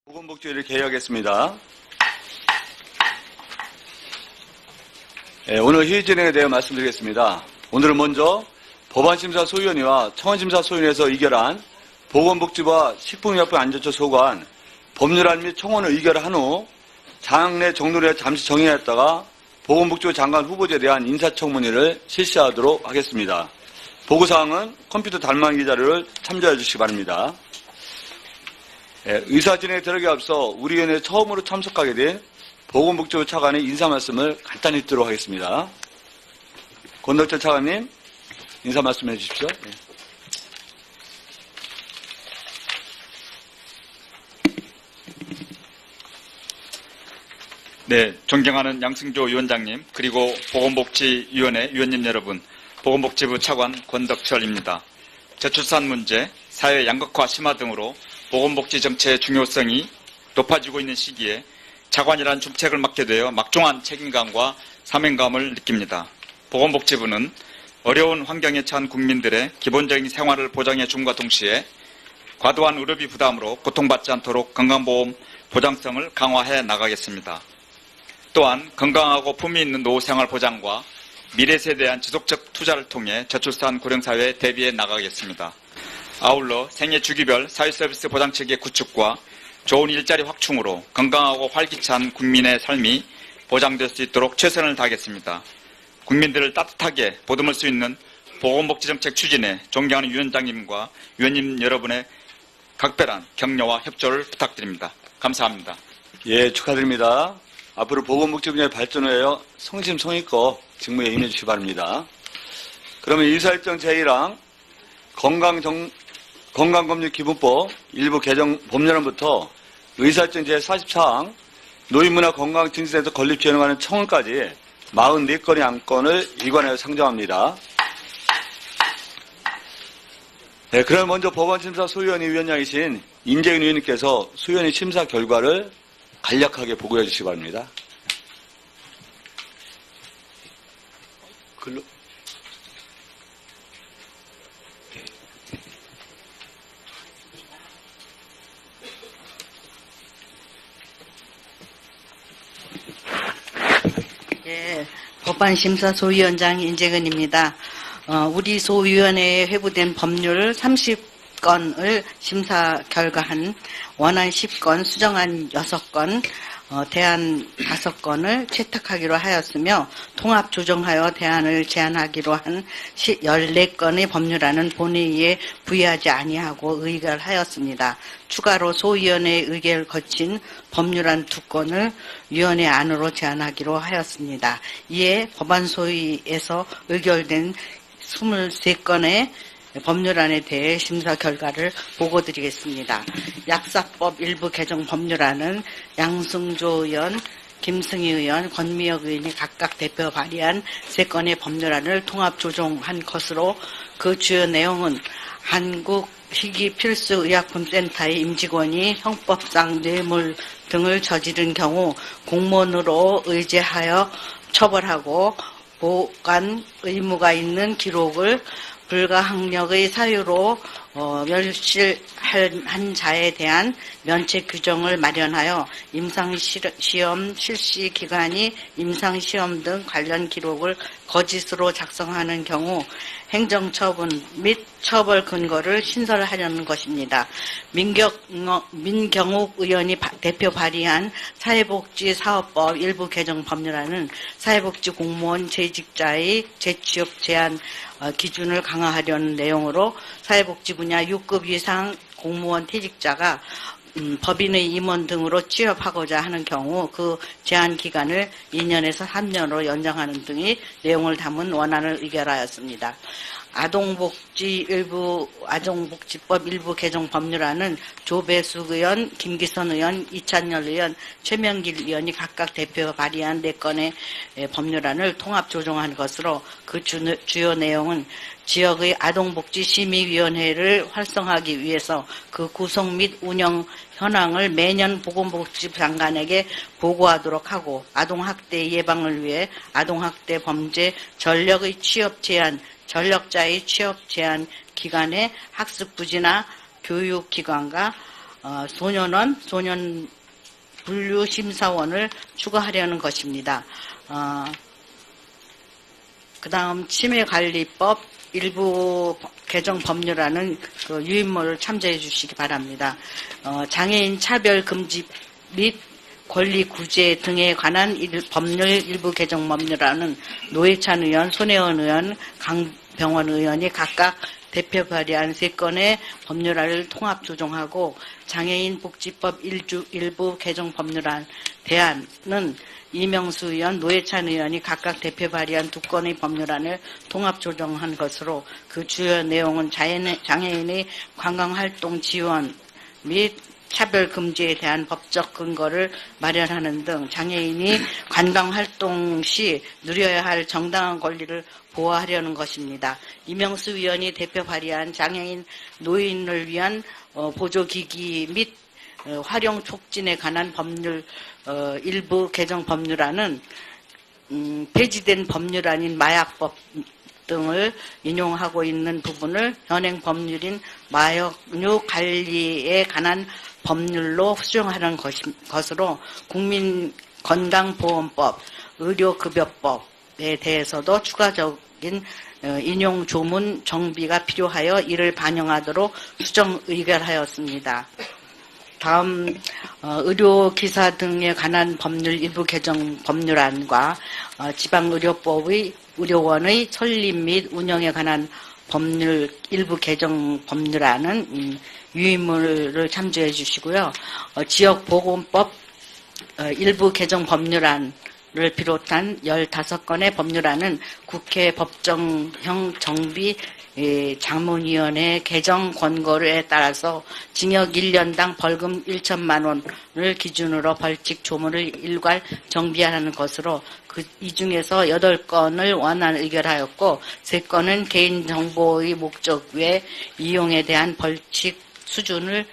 보건복지위를 개의하겠습니다. 오늘 회의 진행에 대해 말씀드리겠습니다. 오늘은 먼저 법안심사소위원회와 청원심사소위원회에서 의결한 보건복지부와 식품의약품안전처 소관 법률안 및 청원을 의결한 후 장내 정론에 잠시 정의하였다가 보건복지부 장관 후보자에 대한 인사청문회를 실시하도록 하겠습니다. 보고사항은 컴퓨터 달망기 자료를 참조해 주시기 바랍니다. 의사 진행에 들어가기 앞서 우리 위원회에 처음으로 참석하게 된 보건복지부 차관의 인사 말씀을 간단히 듣도록 하겠습니다. 권덕철 차관님, 인사 말씀해 주십시오. 네, 존경하는 양승조 위원장님, 그리고 보건복지위원회 위원님 여러분, 보건복지부 차관 권덕철입니다. 저출산 문제, 사회 양극화 심화 등으로 보건복지 정책의 중요성이 높아지고 있는 시기에 차관이란 중책을 맡게 되어 막중한 책임감과 사명감을 느낍니다. 보건복지부는 어려운 환경에 처한 국민들의 기본적인 생활을 보장해 줌과 동시에 과도한 의료비 부담으로 고통받지 않도록 건강보험 보장성을 강화해 나가겠습니다. 또한 건강하고 품위 있는 노후생활 보장과 미래세대에 대한 지속적 투자를 통해 저출산 고령사회에 대비해 나가겠습니다. 아울러 생애 주기별 사회서비스 보장체계 구축과 좋은 일자리 확충으로 건강하고 활기찬 국민의 삶이 보장될 수 있도록 최선을 다하겠습니다. 국민들을 따뜻하게 보듬을 수 있는 보건복지정책 추진에 존경하는 위원장님과 위원님 여러분의 각별한 격려와 협조를 부탁드립니다. 감사합니다. 예, 축하드립니다. 앞으로 보건복지 분야의 발전을 위하여 성심성의껏 직무에 임해 주시기 바랍니다. 그러면 의사일정 제1항 건강검진기본법 일부 개정 법률안부터 의사일정 제44항 노인문화건강증진센터 건립 지원하는 청원까지 44건의 안건을 일관하여 상정합니다. 네, 그럼 먼저 법안심사 소위원회 위원장이신 임재근 위원님께서 소위원회 심사 결과를 간략하게 보고해 주시기 바랍니다. 예, 법안심사소위원장 임재근입니다. 우리 소위원회에 회부된 법률 30건을 심사 결과한 원안 10건, 수정안 6건, 대안 5건을 채택하기로 하였으며 통합 조정하여 대안을 제안하기로 한 14건의 법률안은 본회의에 부의하지 아니하고 의결하였습니다. 추가로 소위원회의 의결을 거친 법률안 2건을 위원회 안으로 제안하기로 하였습니다. 이에 법안소위에서 의결된 23건의 법률안에 대해 심사 결과를 보고드리겠습니다. 약사법 일부 개정 법률안은 양승조 의원, 김승희 의원, 권미혁 의원이 각각 대표 발의한 3건의 법률안을 통합 조정한 것으로 그 주요 내용은 한국희귀필수의약품센터의 임직원이 형법상 뇌물 등을 저지른 경우 공무원으로 의제하여 처벌하고 보관 의무가 있는 기록을 불가항력의 사유로 멸실한 자에 대한 면책 규정을 마련하여 임상시험 실시 기관이 임상시험 등 관련 기록을 거짓으로 작성하는 경우 행정처분 및 처벌 근거를 신설하려는 것입니다. 민경욱 의원이 대표 발의한 사회복지사업법 일부 개정 법률안은 사회복지 공무원 재직자의 재취업 제한 기준을 강화하려는 내용으로 사회복지 분야 6급 이상 공무원 퇴직자가 법인의 임원 등으로 취업하고자 하는 경우 그 제한 기간을 2년에서 3년으로 연장하는 등의 내용을 담은 원안을 의결하였습니다. 아동복지법 일부 개정 법률안은 조배숙 의원, 김기선 의원, 이찬열 의원, 최명길 의원이 각각 대표 발의한 4건의 법률안을 통합 조정한 것으로 그 주요 내용은 지역의 아동복지심의위원회를 활성화하기 위해서 그 구성 및 운영 현황을 매년 보건복지부 장관에게 보고하도록 하고 아동학대 예방을 위해 아동학대 범죄 전력의 취업 제한, 전력자의 취업 제한 기간에 학습부지나 교육기관과 소년원, 소년 분류 심사원을 추가하려는 것입니다. 그다음 치매관리법 일부 개정 법률안은 그 유인물을 참조해 주시기 바랍니다. 장애인 차별 금지 및 권리 구제 등에 관한 법률 일부 개정 법률안은 노회찬 의원, 손혜원 의원, 강병원 의원이 각각 대표 발의한 3건의 법률안을 통합 조정하고 장애인 복지법 일부 개정 법률안 대안은 이명수 의원, 노회찬 의원이 각각 대표 발의한 2건의 법률안을 통합 조정한 것으로 그 주요 내용은 장애인의 관광활동 지원 및 차별 금지에 대한 법적 근거를 마련하는 등 장애인이 관광활동 시 누려야 할 정당한 권리를 보호하려는 것입니다. 이명수 의원이 대표 발의한 장애인 노인을 위한 보조기기 및 활용 촉진에 관한 법률 일부 개정 법률안은 폐지된 법률안인 마약법 등을 인용하고 있는 부분을 현행 법률인 마약류 관리에 관한 법률로 수정하는 것으로 국민건강보험법, 의료급여법에 대해서도 추가적인 인용 조문 정비가 필요하여 이를 반영하도록 수정 의결하였습니다. 다음 의료기사 등에 관한 법률 일부 개정 법률안과 지방의료법의 의료원의 설립 및 운영에 관한 법률 일부 개정 법률안은 유인물을 참조해 주시고요. 지역보건법 일부 개정 법률안을 비롯한 15건의 법률안은 국회 법정형 정비 자문위원회 개정 권고에 따라서 징역 1년당 벌금 1천만 원을 기준으로 벌칙 조문을 일괄 정비하는 것으로 이 중에서 8건을 원안 의결하였고 3건은 개인정보의 목적 외 이용에 대한 벌칙 수준을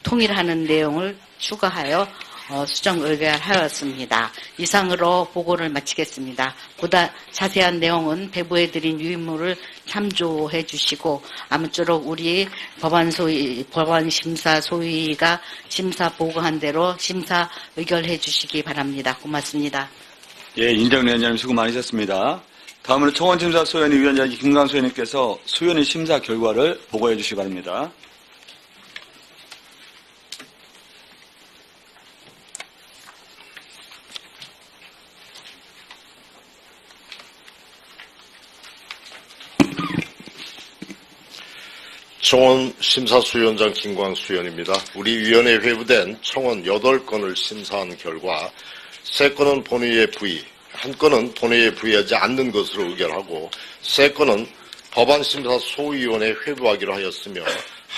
통일하는 내용을 추가하여 수정 의결하였습니다. 이상으로 보고를 마치겠습니다. 보다 자세한 내용은 배부해드린 유인물을 참조해 주시고 아무쪼록 우리 법원심사 소위가 심사 보고한 대로 심사 의결해 주시기 바랍니다. 고맙습니다. 예, 인정위원장님 수고 많으셨습니다. 다음으로 청원심사 소위원회 위원장 김광수 의원님께서 소위원회 심사 결과를 보고해 주시기 바랍니다. 청원 심사수위원장 김광수 의원입니다. 우리 위원회에 회부된 청원 8건을 심사한 결과 3건은 본회의에 부의, 1건은 본회의에 부의하지 않는 것으로 의결하고 3건은 법안심사소위원회에 회부하기로 하였으며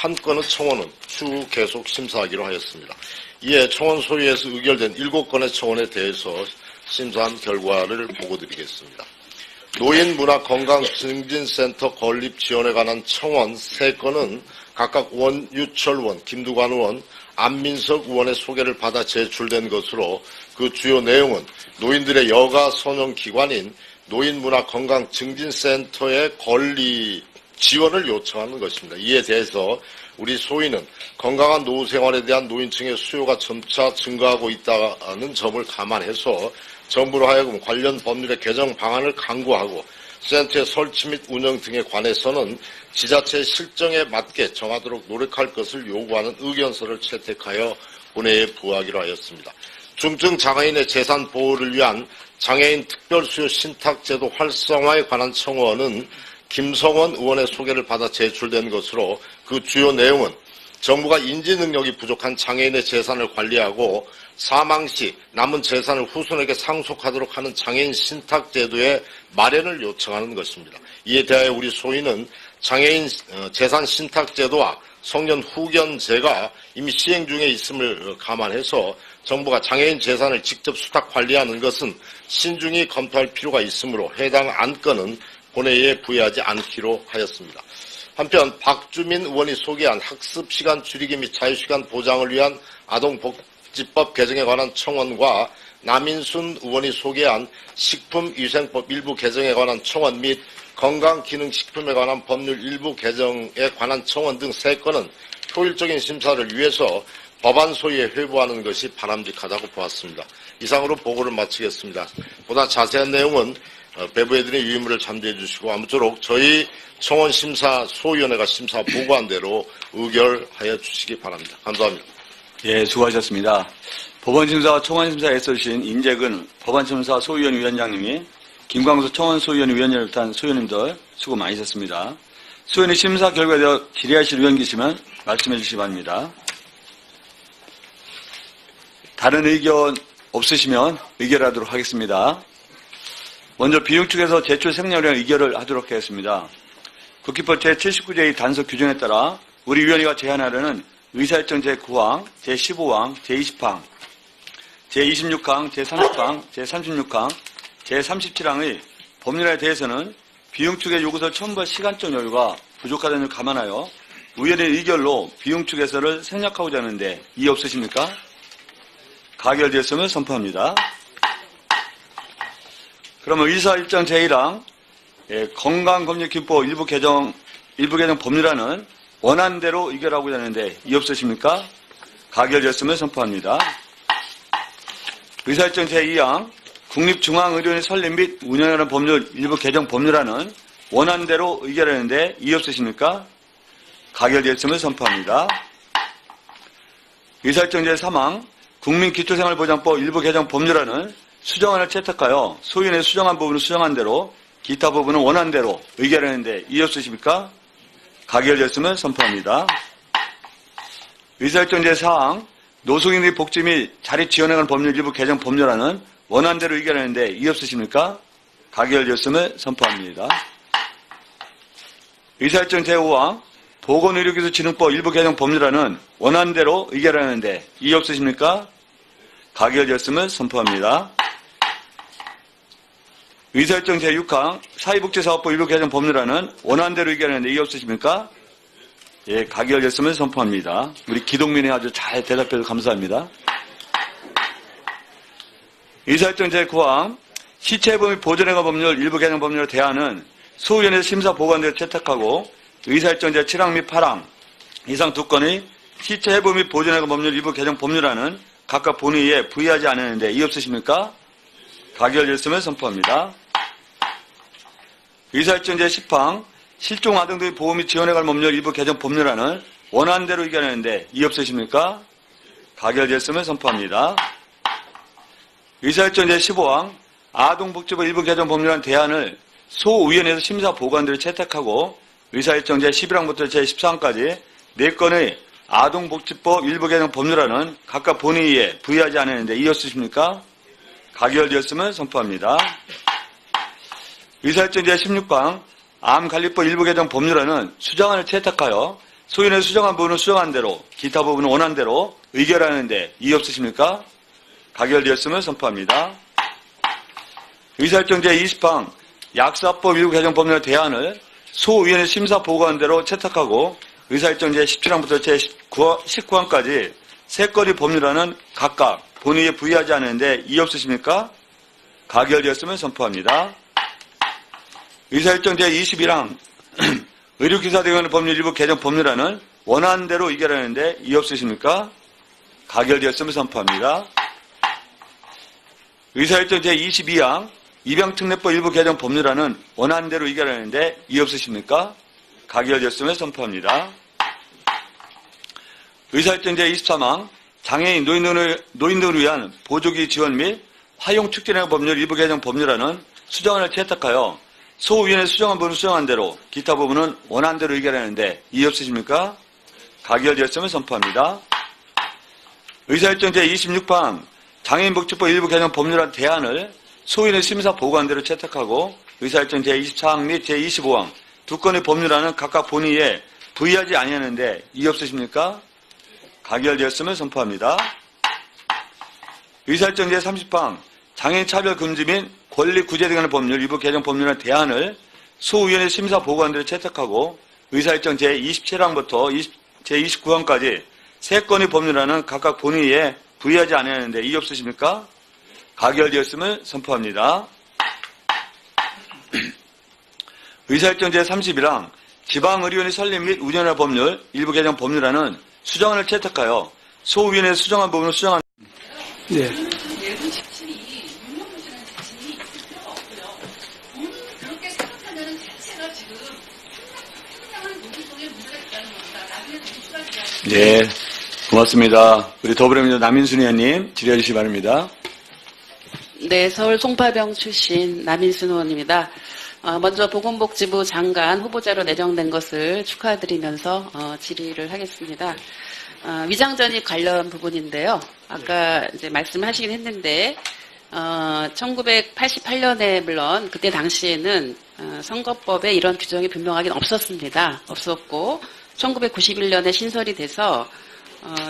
1건은 청원은 추후 계속 심사하기로 하였습니다. 이에 청원소위에서 의결된 7건의 청원에 대해서 심사한 결과를 보고드리겠습니다. 노인문화건강증진센터 건립 지원에 관한 청원 3건은 각각 원유철 의원, 김두관 의원, 안민석 의원의 소개를 받아 제출된 것으로 그 주요 내용은 노인들의 여가 선용기관인 노인문화건강증진센터의 건립 지원을 요청하는 것입니다. 이에 대해서 우리 소위는 건강한 노후 생활에 대한 노인층의 수요가 점차 증가하고 있다는 점을 감안해서 정부로 하여금 관련 법률의 개정 방안을 강구하고 센터의 설치 및 운영 등에 관해서는 지자체의 실정에 맞게 정하도록 노력할 것을 요구하는 의견서를 채택하여 본회의에 부하기로 하였습니다. 중증 장애인의 재산 보호를 위한 장애인 특별수요 신탁제도 활성화에 관한 청원은 김성원 의원의 소개를 받아 제출된 것으로 그 주요 내용은 정부가 인지 능력이 부족한 장애인의 재산을 관리하고 사망 시 남은 재산을 후손에게 상속하도록 하는 장애인 신탁제도의 마련을 요청하는 것입니다. 이에 대하여 우리 소위는 장애인 재산 신탁제도와 성년 후견제가 이미 시행 중에 있음을 감안해서 정부가 장애인 재산을 직접 수탁 관리하는 것은 신중히 검토할 필요가 있으므로 해당 안건은 본회의에 부의하지 않기로 하였습니다. 한편 박주민 의원이 소개한 학습시간 줄이기 및 자유시간 보장을 위한 아동복지법 개정에 관한 청원과 남인순 의원이 소개한 식품위생법 일부 개정에 관한 청원 및 건강기능식품에 관한 법률 일부 개정에 관한 청원 등 3건은 효율적인 심사를 위해서 법안 소위에 회부하는 것이 바람직하다고 보았습니다. 이상으로 보고를 마치겠습니다. 보다 자세한 내용은 배부애들의 유인물을 참조해 주시고 아무쪼록 저희 청원심사소위원회가 심사 보고한 대로 의결하여 주시기 바랍니다. 감사합니다. 예, 수고하셨습니다. 법원심사와 청원심사에 애써주신 인재근 법안심사 소위원 위원장님이 김광수 청원소위원 위원장을 비롯한 소위원님들 수고 많으셨습니다. 소위원이 심사 결과에 대해 질의하실 의원 계시면 말씀해 주시기 바랍니다. 다른 의견 없으시면 의결하도록 하겠습니다. 먼저 비용 측에서 제출 생략령 의결을 하도록 하겠습니다. 국기법 제79조의 단서 규정에 따라 우리 위원회가 제안하려는 의사일정 제9항, 제15항, 제20항, 제26항, 제30항, 제36항, 제37항의 법률에 대해서는 비용 측의 요구서 첨부와 시간적 여유가 부족하다는 점을 감안하여 의원의 의결로 비용 측에서를 생략하고자 하는데 이의 없으십니까? 가결되었음을 선포합니다. 그러면 의사일정 제1항 건강검진기법 일부 개정 법률안은 원안대로 의결하고자 하는데 이의 없으십니까? 가결되었음을 선포합니다. 의사일정 제2항 국립중앙의료원의 설립 및 운영하는 법률 일부 개정 법률안은 원안대로 의결하는데 이의 없으십니까? 가결되었음을 선포합니다. 의사일정 제3항 국민기초생활보장법 일부 개정 법률안은 수정안을 채택하여 소위원회 수정한 부분은 수정한 대로 기타 부분은 원안대로 의결하는데 이의 없으십니까? 가결되었음을 선포합니다. 의사일정 제4항 노숙인의 복지 및 자립 지원에 관한 법률 일부 개정 법률안은 원안대로 의결하는데 이의 없으십니까? 가결되었음을 선포합니다. 의사일정 제5항 보건의료기술진흥법 일부 개정 법률안은 원안대로 의결하는데 이의 없으십니까? 가결되었음을 선포합니다. 의사일정 제6항 사회복지사업법 일부 개정 법률안은 원안대로 의결하는데 이의 없으십니까? 예, 가결되었음을 선포합니다. 우리 기동민이 아주 잘 대답해서 감사합니다. 의사일정 제9항 시체해부 및 보존해관 법률 일부 개정 법률의 대안은 소위원회에서 심사 보관대로 채택하고 의사일정 제7항 및 8항 이상 두 건의 시체해부 및 보존해관 법률 일부 개정 법률안은 각각 본회의에 부의하지 않았는데 이의 없으십니까? 가결되었음을 선포합니다. 의사일정 제10항 실종아동 등의 보호 및 지원에 관한 법률 일부 개정 법률안은 원안대로 의결하는데 이의 없으십니까? 가결되었음을 선포합니다. 의사일정 제15항 아동복지법 일부 개정 법률안 대안을 소위원회에서 심사 보관대로 채택하고 의사일정 제11항부터 제14항까지 4건의 아동복지법 일부 개정 법률안은 각각 본회의에 부의하지 않았는데 이의 없으십니까? 가결되었음을 선포합니다. 의사일정 제16항 암관리법 일부 개정 법률안은 수정안을 채택하여 소위원회 수정한 부분은 수정한 대로 기타 부분은 원한 대로 의결하는데 이의 없으십니까? 가결되었음을 선포합니다. 의사일정 제20항 약사법 일부 개정 법률 대안을 소위원회 심사 보고한 대로 채택하고 의사일정 제17항부터 제19항까지 3건의 법률안은 각각 본회의에 부의하지 않았는데 이의 없으십니까? 가결되었음을 선포합니다. 의사일정 제21항 의료기사 등의 법률 일부 개정 법률안은 원안대로 의결하는데 이의 없으십니까? 가결되었음을 선포합니다. 의사일정 제22항 입양특례법 일부 개정 법률안은 원안대로 의결하는데 이의 없으십니까? 가결되었음을 선포합니다. 의사일정 제23항 장애인 노인들을 위한 보조기 지원 및 화용 축진행 법률 일부 개정 법률안은 수정안을 채택하여 소위원회 수정한 부분은 수정한 대로 기타 부분은 원안대로 의결하는데 이의 없으십니까? 가결되었음을 선포합니다. 의사일정 제26항 장애인복지법 일부 개정 법률안 대안을 소위원회 심사 보고한대로 채택하고 의사일정 제24항 및 제25항 두 건의 법률안은 각각 본회의에 부의하지 아니하는데 이의 없으십니까? 가결되었음을 선포합니다. 의사일정 제30항 장애인 차별 금지 및 권리 구제 등의 법률 일부 개정 법률안 대안을 소위원회 심사 보고한대로 채택하고 의사일정 제27항부터 제29항까지 3건의 법률안은 각각 본회의에 부의하지 아니하는데 이의 없으십니까? 가결되었음을 선포합니다. 의사일정 제31항 지방의료원의 설립 및 운영의 법률, 일부 개정 법률안은 수정안을 채택하여 소위원회에서 수정한 부분을 수정한 네. 네, 고맙습니다. 우리 더불어민주당 남인순 의원님 질의해 주시기 바랍니다. 네, 서울 송파병 출신 남인순 의원입니다. 먼저 보건복지부 장관 후보자로 내정된 것을 축하드리면서 질의를 하겠습니다. 위장전입 관련 부분인데요. 아까 이제 말씀하시긴 했는데 1988년에 물론 그때 당시에는 선거법에 이런 규정이 분명하게 없었습니다. 없었고 1991년에 신설이 돼서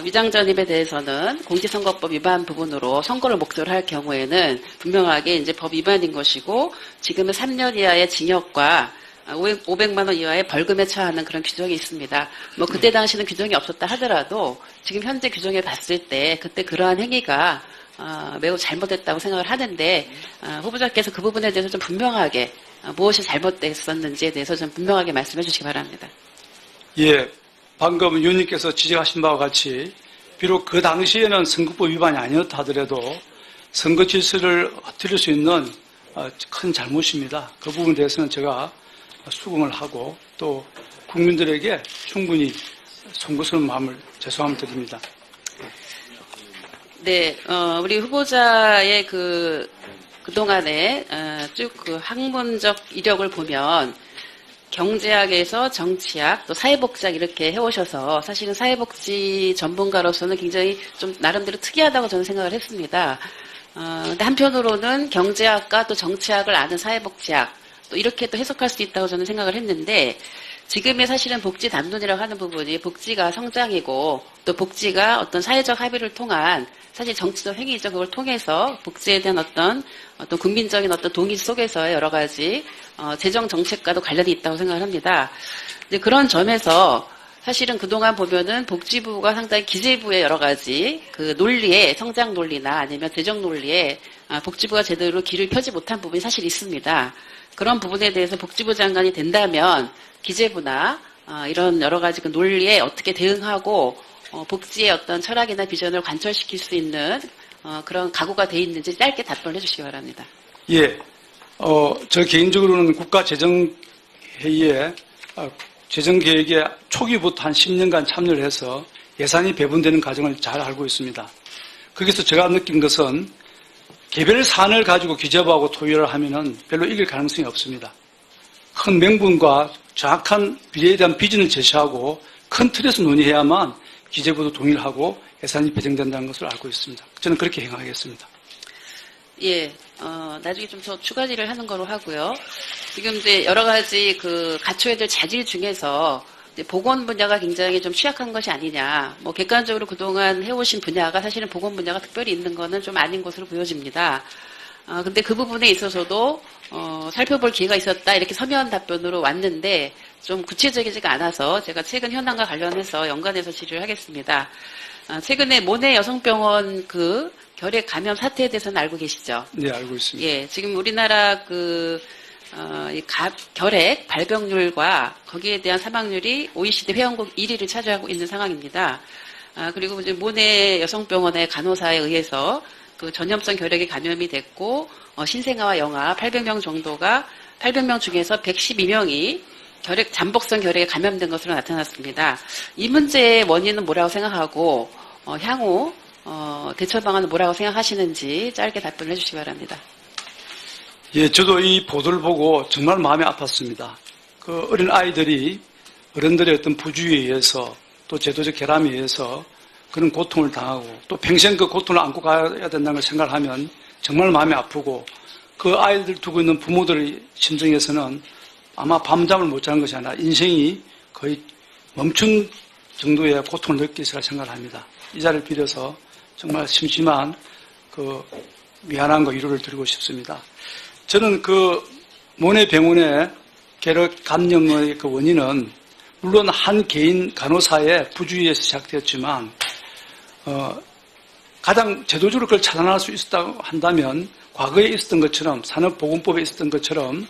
위장전입에 대해서는 공직선거법 위반 부분으로 선거를 목적으로 할 경우에는 분명하게 이제 법 위반인 것이고 지금은 3년 이하의 징역과 500만 원 이하의 벌금에 처하는 그런 규정이 있습니다. 뭐 그때 당시는 규정이 없었다 하더라도 지금 현재 규정에 봤을 때 그때 그러한 행위가 매우 잘못됐다고 생각을 하는데 후보자께서 그 부분에 대해서 좀 분명하게 무엇이 잘못됐었는지에 대해서 좀 분명하게 말씀해 주시기 바랍니다. 예, 방금 의원님께서 지적하신 바와 같이 비록 그 당시에는 선거법 위반이 아니었다 하더라도 선거 질서를 흐트릴 수 있는 큰 잘못입니다. 그 부분에 대해서는 제가 수긍을 하고 또 국민들에게 충분히 송구스러운 마음을 죄송함을 드립니다. 네, 우리 후보자의 그동안에 쭉 그 학문적 이력을 보면 경제학에서 정치학, 또 사회복지학 이렇게 해오셔서 사실은 사회복지 전문가로서는 굉장히 좀 나름대로 특이하다고 저는 생각을 했습니다. 근데 한편으로는 경제학과 또 정치학을 아는 사회복지학, 또 이렇게 또 해석할 수 있다고 저는 생각을 했는데 지금의 사실은 복지 담론이라고 하는 부분이 복지가 성장이고 또 복지가 어떤 사회적 합의를 통한 사실 정치적 행위죠. 그걸 통해서 복지에 대한 어떤 국민적인 어떤 동의 속에서의 여러 가지 재정 정책과도 관련이 있다고 생각을 합니다. 이제 그런 점에서 사실은 그동안 보면은 복지부가 상당히 기재부의 여러 가지 그 논리에 성장 논리나 아니면 재정 논리에 복지부가 제대로 길을 펴지 못한 부분이 사실 있습니다. 그런 부분에 대해서 복지부 장관이 된다면 기재부나 이런 여러 가지 그 논리에 어떻게 대응하고 복지의 어떤 철학이나 비전을 관철시킬 수 있는 그런 각오가 돼 있는지 짧게 답변을 해주시기 바랍니다. 예, 저 개인적으로는 국가재정회의에 재정계획에 초기부터 한 10년간 참여를 해서 예산이 배분되는 과정을 잘 알고 있습니다. 거기서 제가 느낀 것은 개별 사안을 가지고 기재부하고 토의를 하면은 별로 이길 가능성이 없습니다. 큰 명분과 정확한 비례에 대한 비전을 제시하고 큰 틀에서 논의해야만 기재부도 동의를 하고 예산이 배정된다는 것을 알고 있습니다. 저는 그렇게 행하겠습니다. 예, 나중에 좀 더 추가 질의를 하는 거로 하고요. 지금 이제 여러 가지 그 갖춰야 될 자질 중에서 이제 보건 분야가 굉장히 좀 취약한 것이 아니냐. 뭐 객관적으로 그동안 해오신 분야가 사실은 보건 분야가 특별히 있는 거는 좀 아닌 것으로 보여집니다. 근데 그 부분에 있어서도 살펴볼 기회가 있었다 이렇게 서면 답변으로 왔는데 좀 구체적이지가 않아서 제가 최근 현황과 관련해서 연관해서 질의를 하겠습니다. 최근에 모내 여성병원 그 결핵 감염 사태에 대해서는 알고 계시죠? 네, 알고 있습니다. 예, 지금 우리나라 결핵 발병률과 거기에 대한 사망률이 OECD 회원국 1위를 차지하고 있는 상황입니다. 그리고 이제 모내 여성병원의 간호사에 의해서 그 전염성 결핵에 감염이 됐고 신생아와 영아 800명 정도가 800명 중에서 112명이 잠복성 결핵에 감염된 것으로 나타났습니다. 이 문제의 원인은 뭐라고 생각하고 향후 대처 방안은 뭐라고 생각하시는지 짧게 답변을 해주시기 바랍니다. 예, 저도 이 보도를 보고 정말 마음이 아팠습니다. 그 어린 아이들이 어른들의 어떤 부주의에 의해서 또 제도적 결함에 의해서 그런 고통을 당하고 또 평생 그 고통을 안고 가야 된다는 걸 생각하면 정말 마음이 아프고 그 아이들 두고 있는 부모들의 심정에서는 아마 밤잠을 못 자는 것이 아니라 인생이 거의 멈춘 정도의 고통을 느끼리라 생각을 합니다. 이 자리를 빌어서 정말 심심한 그 미안함과 위로를 드리고 싶습니다. 저는 그 모내 병원의 결핵 감염의 그 원인은 물론 한 개인 간호사의 부주의에서 시작되었지만 가장 제도적으로 그걸 차단할 수 있었다고 한다면 과거에 있었던 것처럼 산업보건법에 있었던 것처럼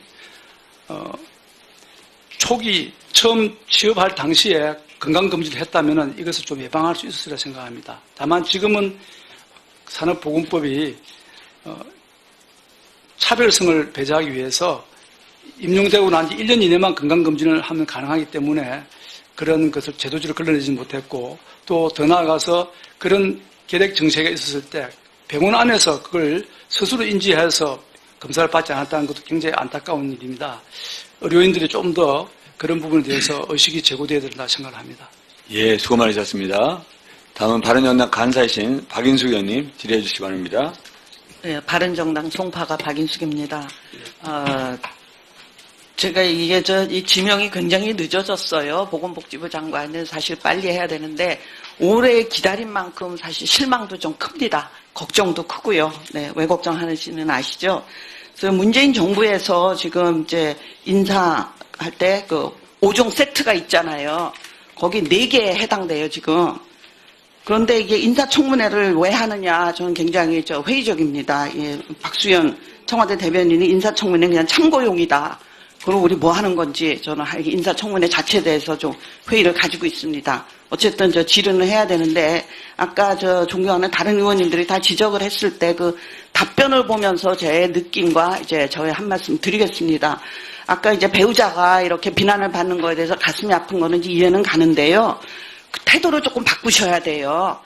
초기 처음 취업할 당시에 건강검진을 했다면 이것을 좀 예방할 수 있었으리라 생각합니다. 다만 지금은 산업보건법이 차별성을 배제하기 위해서 임용되고 난 지 1년 이내만 건강검진을 하면 가능하기 때문에 그런 것을 제도지를 걸러내지 못했고 또 더 나아가서 그런 계획 정책이 있었을 때 병원 안에서 그걸 스스로 인지해서 검사를 받지 않았다는 것도 굉장히 안타까운 일입니다. 의료인들이 좀 더 그런 부분에 대해서 의식이 제고되어야 된다 생각을 합니다. 예, 수고 많으셨습니다. 다음은 바른정당 간사이신 박인숙 의원님 질의해 주시기 바랍니다. 네, 바른정당 송파가 박인숙입니다. 제가 이게 이 지명이 굉장히 늦어졌어요. 보건복지부 장관은 사실 빨리 해야 되는데 오래 기다린 만큼 사실 실망도 좀 큽니다. 걱정도 크고요. 네, 왜 걱정하는지는 아시죠? 그래서 문재인 정부에서 지금 이제 인사할 때 그 5종 세트가 있잖아요. 거기 4개에 해당돼요, 지금. 그런데 이게 인사청문회를 왜 하느냐, 저는 굉장히 회의적입니다. 예, 박수현 청와대 대변인이 인사청문회 그냥 참고용이다. 그리고 우리 뭐 하는 건지 저는 인사청문회 자체에 대해서 좀 회의를 가지고 있습니다. 어쨌든 질의는 해야 되는데 아까 존경하는 다른 의원님들이 다 지적을 했을 때 그 답변을 보면서 제 느낌과 이제 저의 한 말씀 드리겠습니다. 아까 이제 배우자가 이렇게 비난을 받는 거에 대해서 가슴이 아픈 거는 이해는 가는데요. 그 태도를 조금 바꾸셔야 돼요.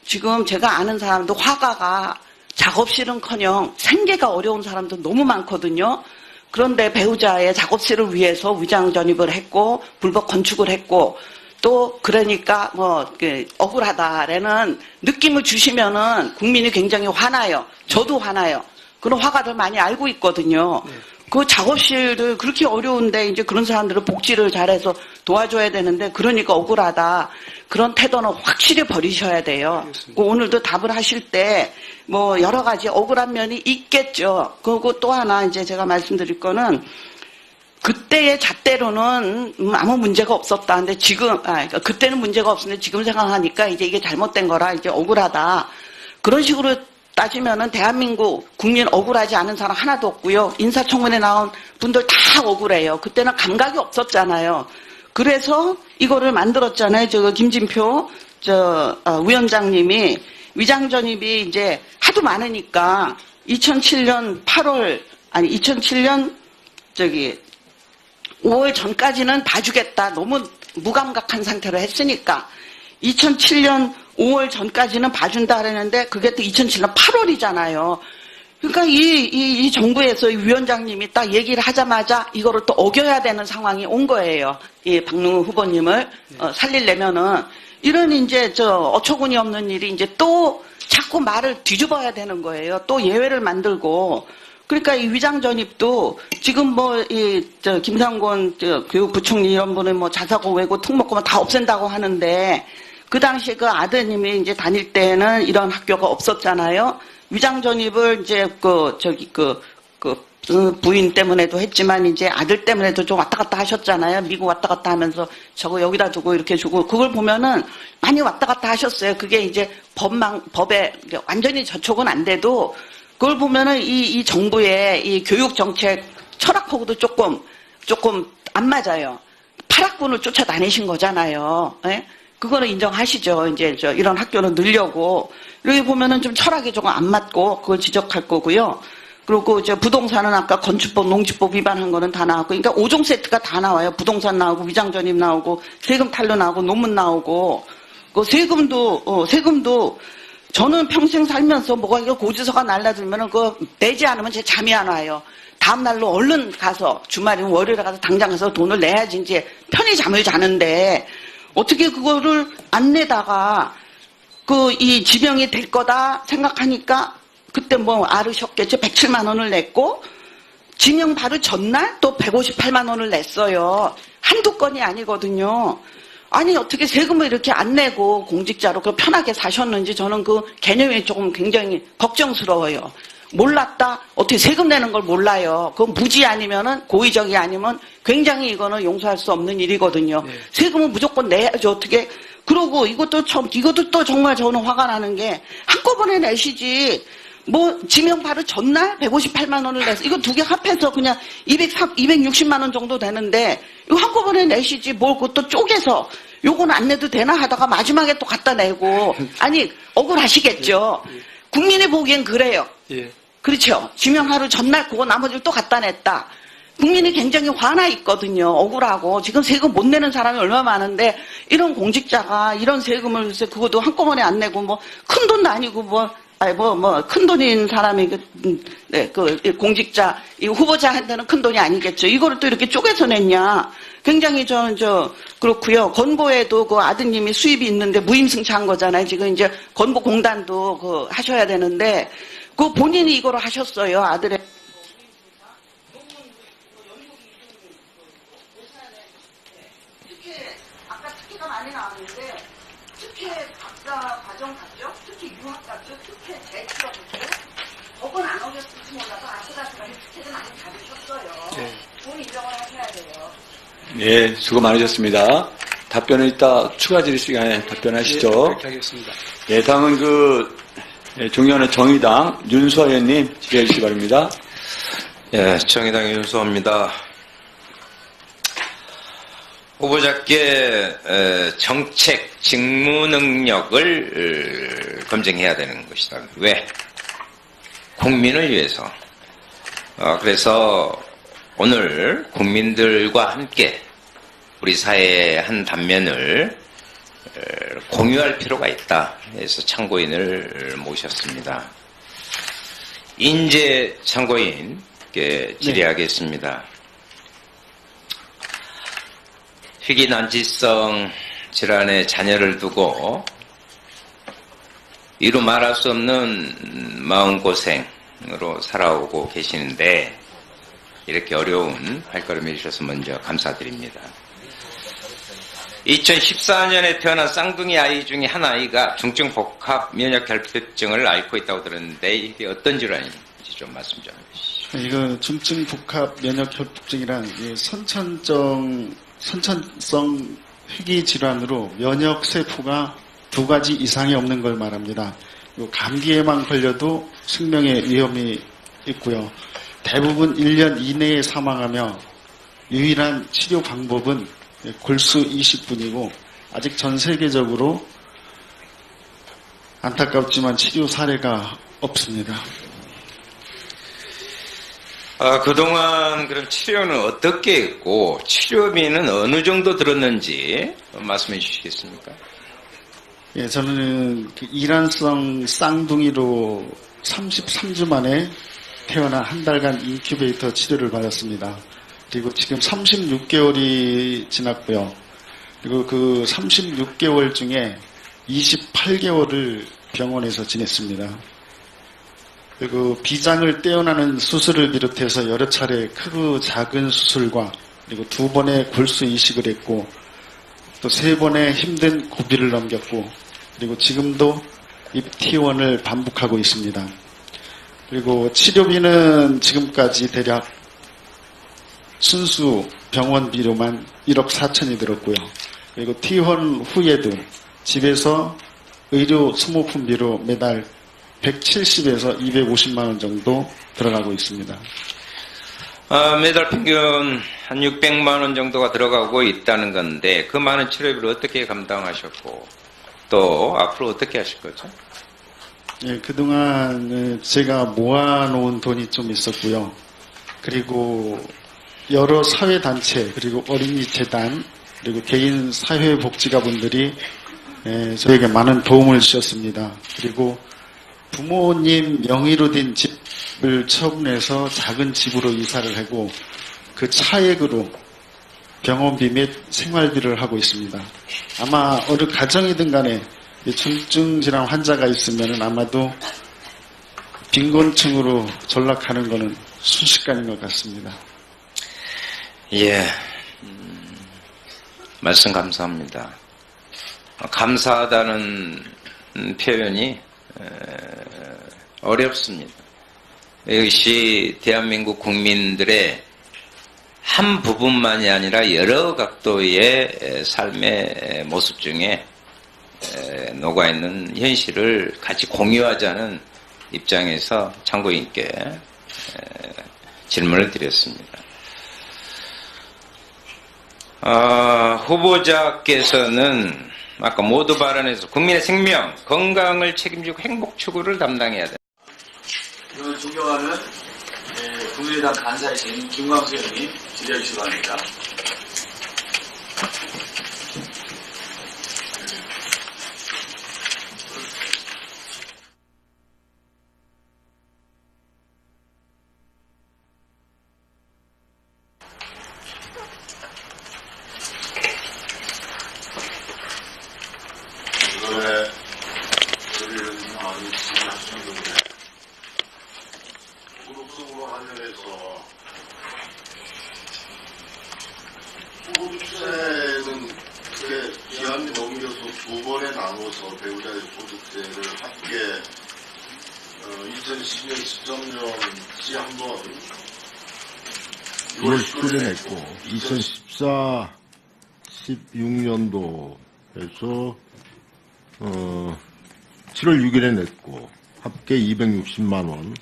지금 제가 아는 사람도 화가가 작업실은커녕 생계가 어려운 사람도 너무 많거든요. 그런데 배우자의 작업실을 위해서 위장 전입을 했고 불법 건축을 했고 또 그러니까 억울하다라는 느낌을 주시면은 국민이 굉장히 화나요. 저도 화나요. 그런 화가들 많이 알고 있거든요. 그 작업실을 그렇게 어려운데 이제 그런 사람들을 복지를 잘해서 도와줘야 되는데 그러니까 억울하다. 그런 태도는 확실히 버리셔야 돼요. 오늘도 답을 하실 때 뭐 여러 가지 억울한 면이 있겠죠. 그리고 또 하나 이제 제가 말씀드릴 거는 그때의 잣대로는 아무 문제가 없었다. 근데 지금 그때는 문제가 없었는데 지금 생각하니까 이제 이게 잘못된 거라 이제 억울하다. 그런 식으로 따지면은 대한민국 국민 억울하지 않은 사람 하나도 없고요. 인사청문회 나온 분들 다 억울해요. 그때는 감각이 없었잖아요. 그래서 이거를 만들었잖아요. 김진표 위원장님이 위장 전입이 이제 하도 많으니까 2007년 5월 전까지는 봐주겠다. 너무 무감각한 상태로 했으니까 2007년 5월 전까지는 봐준다 그랬는데 그게 또 2007년 8월이잖아요. 그러니까 이 정부에서 이 위원장님이 딱 얘기를 하자마자 이거를 또 어겨야 되는 상황이 온 거예요. 이 박능우 후보님을 살리려면은 이런 이제 어처구니 없는 일이 이제 또 자꾸 말을 뒤집어야 되는 거예요. 또 예외를 만들고. 그러니까 이 위장 전입도 지금 김상곤 교육부총리 이런 분은 자사고 외고 특목고 다 없앤다고 하는데 그 당시에 그 아드님이 이제 다닐 때는 이런 학교가 없었잖아요. 위장 전입을 이제 부인 때문에도 했지만 이제 아들 때문에도 좀 왔다 갔다 하셨잖아요. 미국 왔다 갔다 하면서 저거 여기다 두고 이렇게 주고 그걸 보면은 많이 왔다 갔다 하셨어요. 그게 이제 법에 완전히 저촉은 안 돼도 그걸 보면은 이 정부의 이 교육 정책 철학하고도 조금 안 맞아요. 파락군을 쫓아다니신 거잖아요. 예? 그거는 인정하시죠. 이제 이런 학교는 늘려고 이렇게 보면은 좀 철학이 조금 안 맞고 그걸 지적할 거고요. 그리고 이제 부동산은 아까 건축법, 농지법 위반한 거는 다 나왔고, 그러니까 5종 세트가 다 나와요. 부동산 나오고, 위장 전입 나오고, 세금 탈루 나오고, 논문 나오고, 그 세금도 저는 평생 살면서 뭐가 이거 고지서가 날라들면은 그거 내지 않으면 제 잠이 안 와요. 다음 날로 얼른 가서 주말이면 월요일에 가서 당장 가서 돈을 내야지 이제 편히 잠을 자는데 어떻게 그거를 안 내다가 이 지명이 될 거다 생각하니까. 그때 알으셨겠죠. 107만 원을 냈고 지명 바로 전날 또 158만 원을 냈어요. 한두 건이 아니거든요. 아니 어떻게 세금을 이렇게 안 내고 공직자로 그 편하게 사셨는지 저는 그 개념이 조금 굉장히 걱정스러워요. 몰랐다. 어떻게 세금 내는 걸 몰라요. 그건 무지 아니면은 고의적이 아니면 굉장히 이거는 용서할 수 없는 일이거든요. 네. 세금은 무조건 내야죠. 어떻게. 그러고 이것도 또 정말 저는 화가 나는 게 한꺼번에 내시지. 뭐 지명바로 전날 158만 원을 내서 이거 두 개 합해서 그냥 260만 원 정도 되는데 이거 한꺼번에 내시지 뭘 그것도 쪼개서 요거는 안 내도 되나 하다가 마지막에 또 갖다 내고 아니 억울하시겠죠. 국민이 보기엔 그래요. 예. 그렇죠. 지명 하루 전날 그거 나머지를 또 갖다 냈다. 국민이 굉장히 화나 있거든요. 억울하고 지금 세금 못 내는 사람이 얼마나 많은데 이런 공직자가 이런 세금을 글쎄 그것도 한꺼번에 안 내고 뭐 큰 돈도 아니고 큰 돈인 사람이 그 공직자 이 후보자한테는 큰 돈이 아니겠죠. 이거를 또 이렇게 쪼개서 냈냐. 굉장히 그렇고요. 건보에도 그 아드님이 수입이 있는데 무임승차한 거잖아요. 지금 이제 건보공단도 그 하셔야 되는데 그 본인이 이거를 하셨어요. 아들의 아까 특혜가 많이 나왔는데 특혜 박사 과정 같죠? 특히 유학 같죠? 특혜 재취업 같죠? 법은 안 어겼을지 몰라도 아시다시피 특혜를 많이 받으셨어요. 돈 인정을 하셔야 돼요. 예, 수고 많으셨습니다. 답변은 이따 추가 질의 시간에 답변하시죠. 그렇게 하겠습니다. 예, 다음은 존경하는 정의당 윤수아 의원님 질의해 주시기 바랍니다. 예, 정의당 윤수아입니다. 후보자께 정책 직무 능력을 검증해야 되는 것이다. 왜? 국민을 위해서. 그래서 오늘 국민들과 함께 우리 사회의 한 단면을 공유할 필요가 있다. 해서 참고인을 모셨습니다. 인재 참고인께 질의하겠습니다. 희귀 난치성 질환의 자녀를 두고 이루 말할 수 없는 마음고생으로 살아오고 계시는데 이렇게 어려운 발걸음 해주셔서 먼저 감사드립니다. 2014년에 태어난 쌍둥이 아이 중에 한 아이가 중증 복합 면역 결핍증을 앓고 있다고 들었는데 이게 어떤 질환인지 좀 말씀 좀 해주시죠. 이거 중증 복합 면역 결핍증이란 선천성 희귀 질환으로 면역 세포가 2가지 이상이 없는 걸 말합니다. 감기에만 걸려도 생명의 위험이 있고요. 대부분 1년 이내에 사망하며 유일한 치료 방법은 골수 이식뿐이고 아직 전 세계적으로 안타깝지만 치료 사례가 없습니다. 그동안 그럼 치료는 어떻게 했고 치료비는 어느 정도 들었는지 말씀해 주시겠습니까? 예, 저는 이란성 쌍둥이로 33주 만에 태어난 한 달간 인큐베이터 치료를 받았습니다. 그리고 지금 36개월이 지났고요. 그리고 그 36개월 중에 28개월을 병원에서 지냈습니다. 그리고 비장을 떼어나는 수술을 비롯해서 여러 차례 크고 작은 수술과 그리고 2번의 골수 이식을 했고 또 3번의 힘든 고비를 넘겼고 그리고 지금도 입퇴원을 반복하고 있습니다. 그리고 치료비는 지금까지 대략 순수 병원비로만 1억 4천이 들었고요. 그리고 퇴원 후에도 집에서 의료 소모품비로 매달 170에서 250만 원 정도 들어가고 있습니다. 매달 평균 한 600만 원 정도가 들어가고 있다는 건데 그 많은 치료비를 어떻게 감당하셨고 또 앞으로 어떻게 하실 거죠? 예, 그동안 제가 모아놓은 돈이 좀 있었고요. 그리고 여러 사회단체 그리고 어린이재단 그리고 개인 사회복지가분들이 저에게 많은 도움을 주셨습니다. 그리고 부모님 명의로 된 집을 처분해서 작은 집으로 이사를 하고 그 차액으로 병원비 및 생활비를 하고 있습니다. 아마 어느 가정이든 간에 중증질환 환자가 있으면 아마도 빈곤층으로 전락하는 것은 순식간인 것 같습니다. 예, 말씀 감사합니다. 감사하다는 표현이 어렵습니다. 이것이 대한민국 국민들의 한 부분만이 아니라 여러 각도의 삶의 모습 중에 녹아있는 현실을 같이 공유하자는 입장에서 참고인 있게 질문을 드렸습니다. 후보자께서는 아까 모두 발언에서 국민의 생명, 건강을 책임지고 행복 추구를 담당해야 된다. 저는 존경하는 국민의당 간사이신 김광수 의원님 질의해 주시기 바랍니다. 이번에 저희는 많이 지지하시는데 구독성으로 관련해서 후보 주세는 그게 기한이 넘겨서 두 번에 나눠서 배우자의 소득세를 함께 2010년 13년치 한번 6월 19일에 냈고 2014, 16년도에서 7월 6일에 냈고 합계 260만 원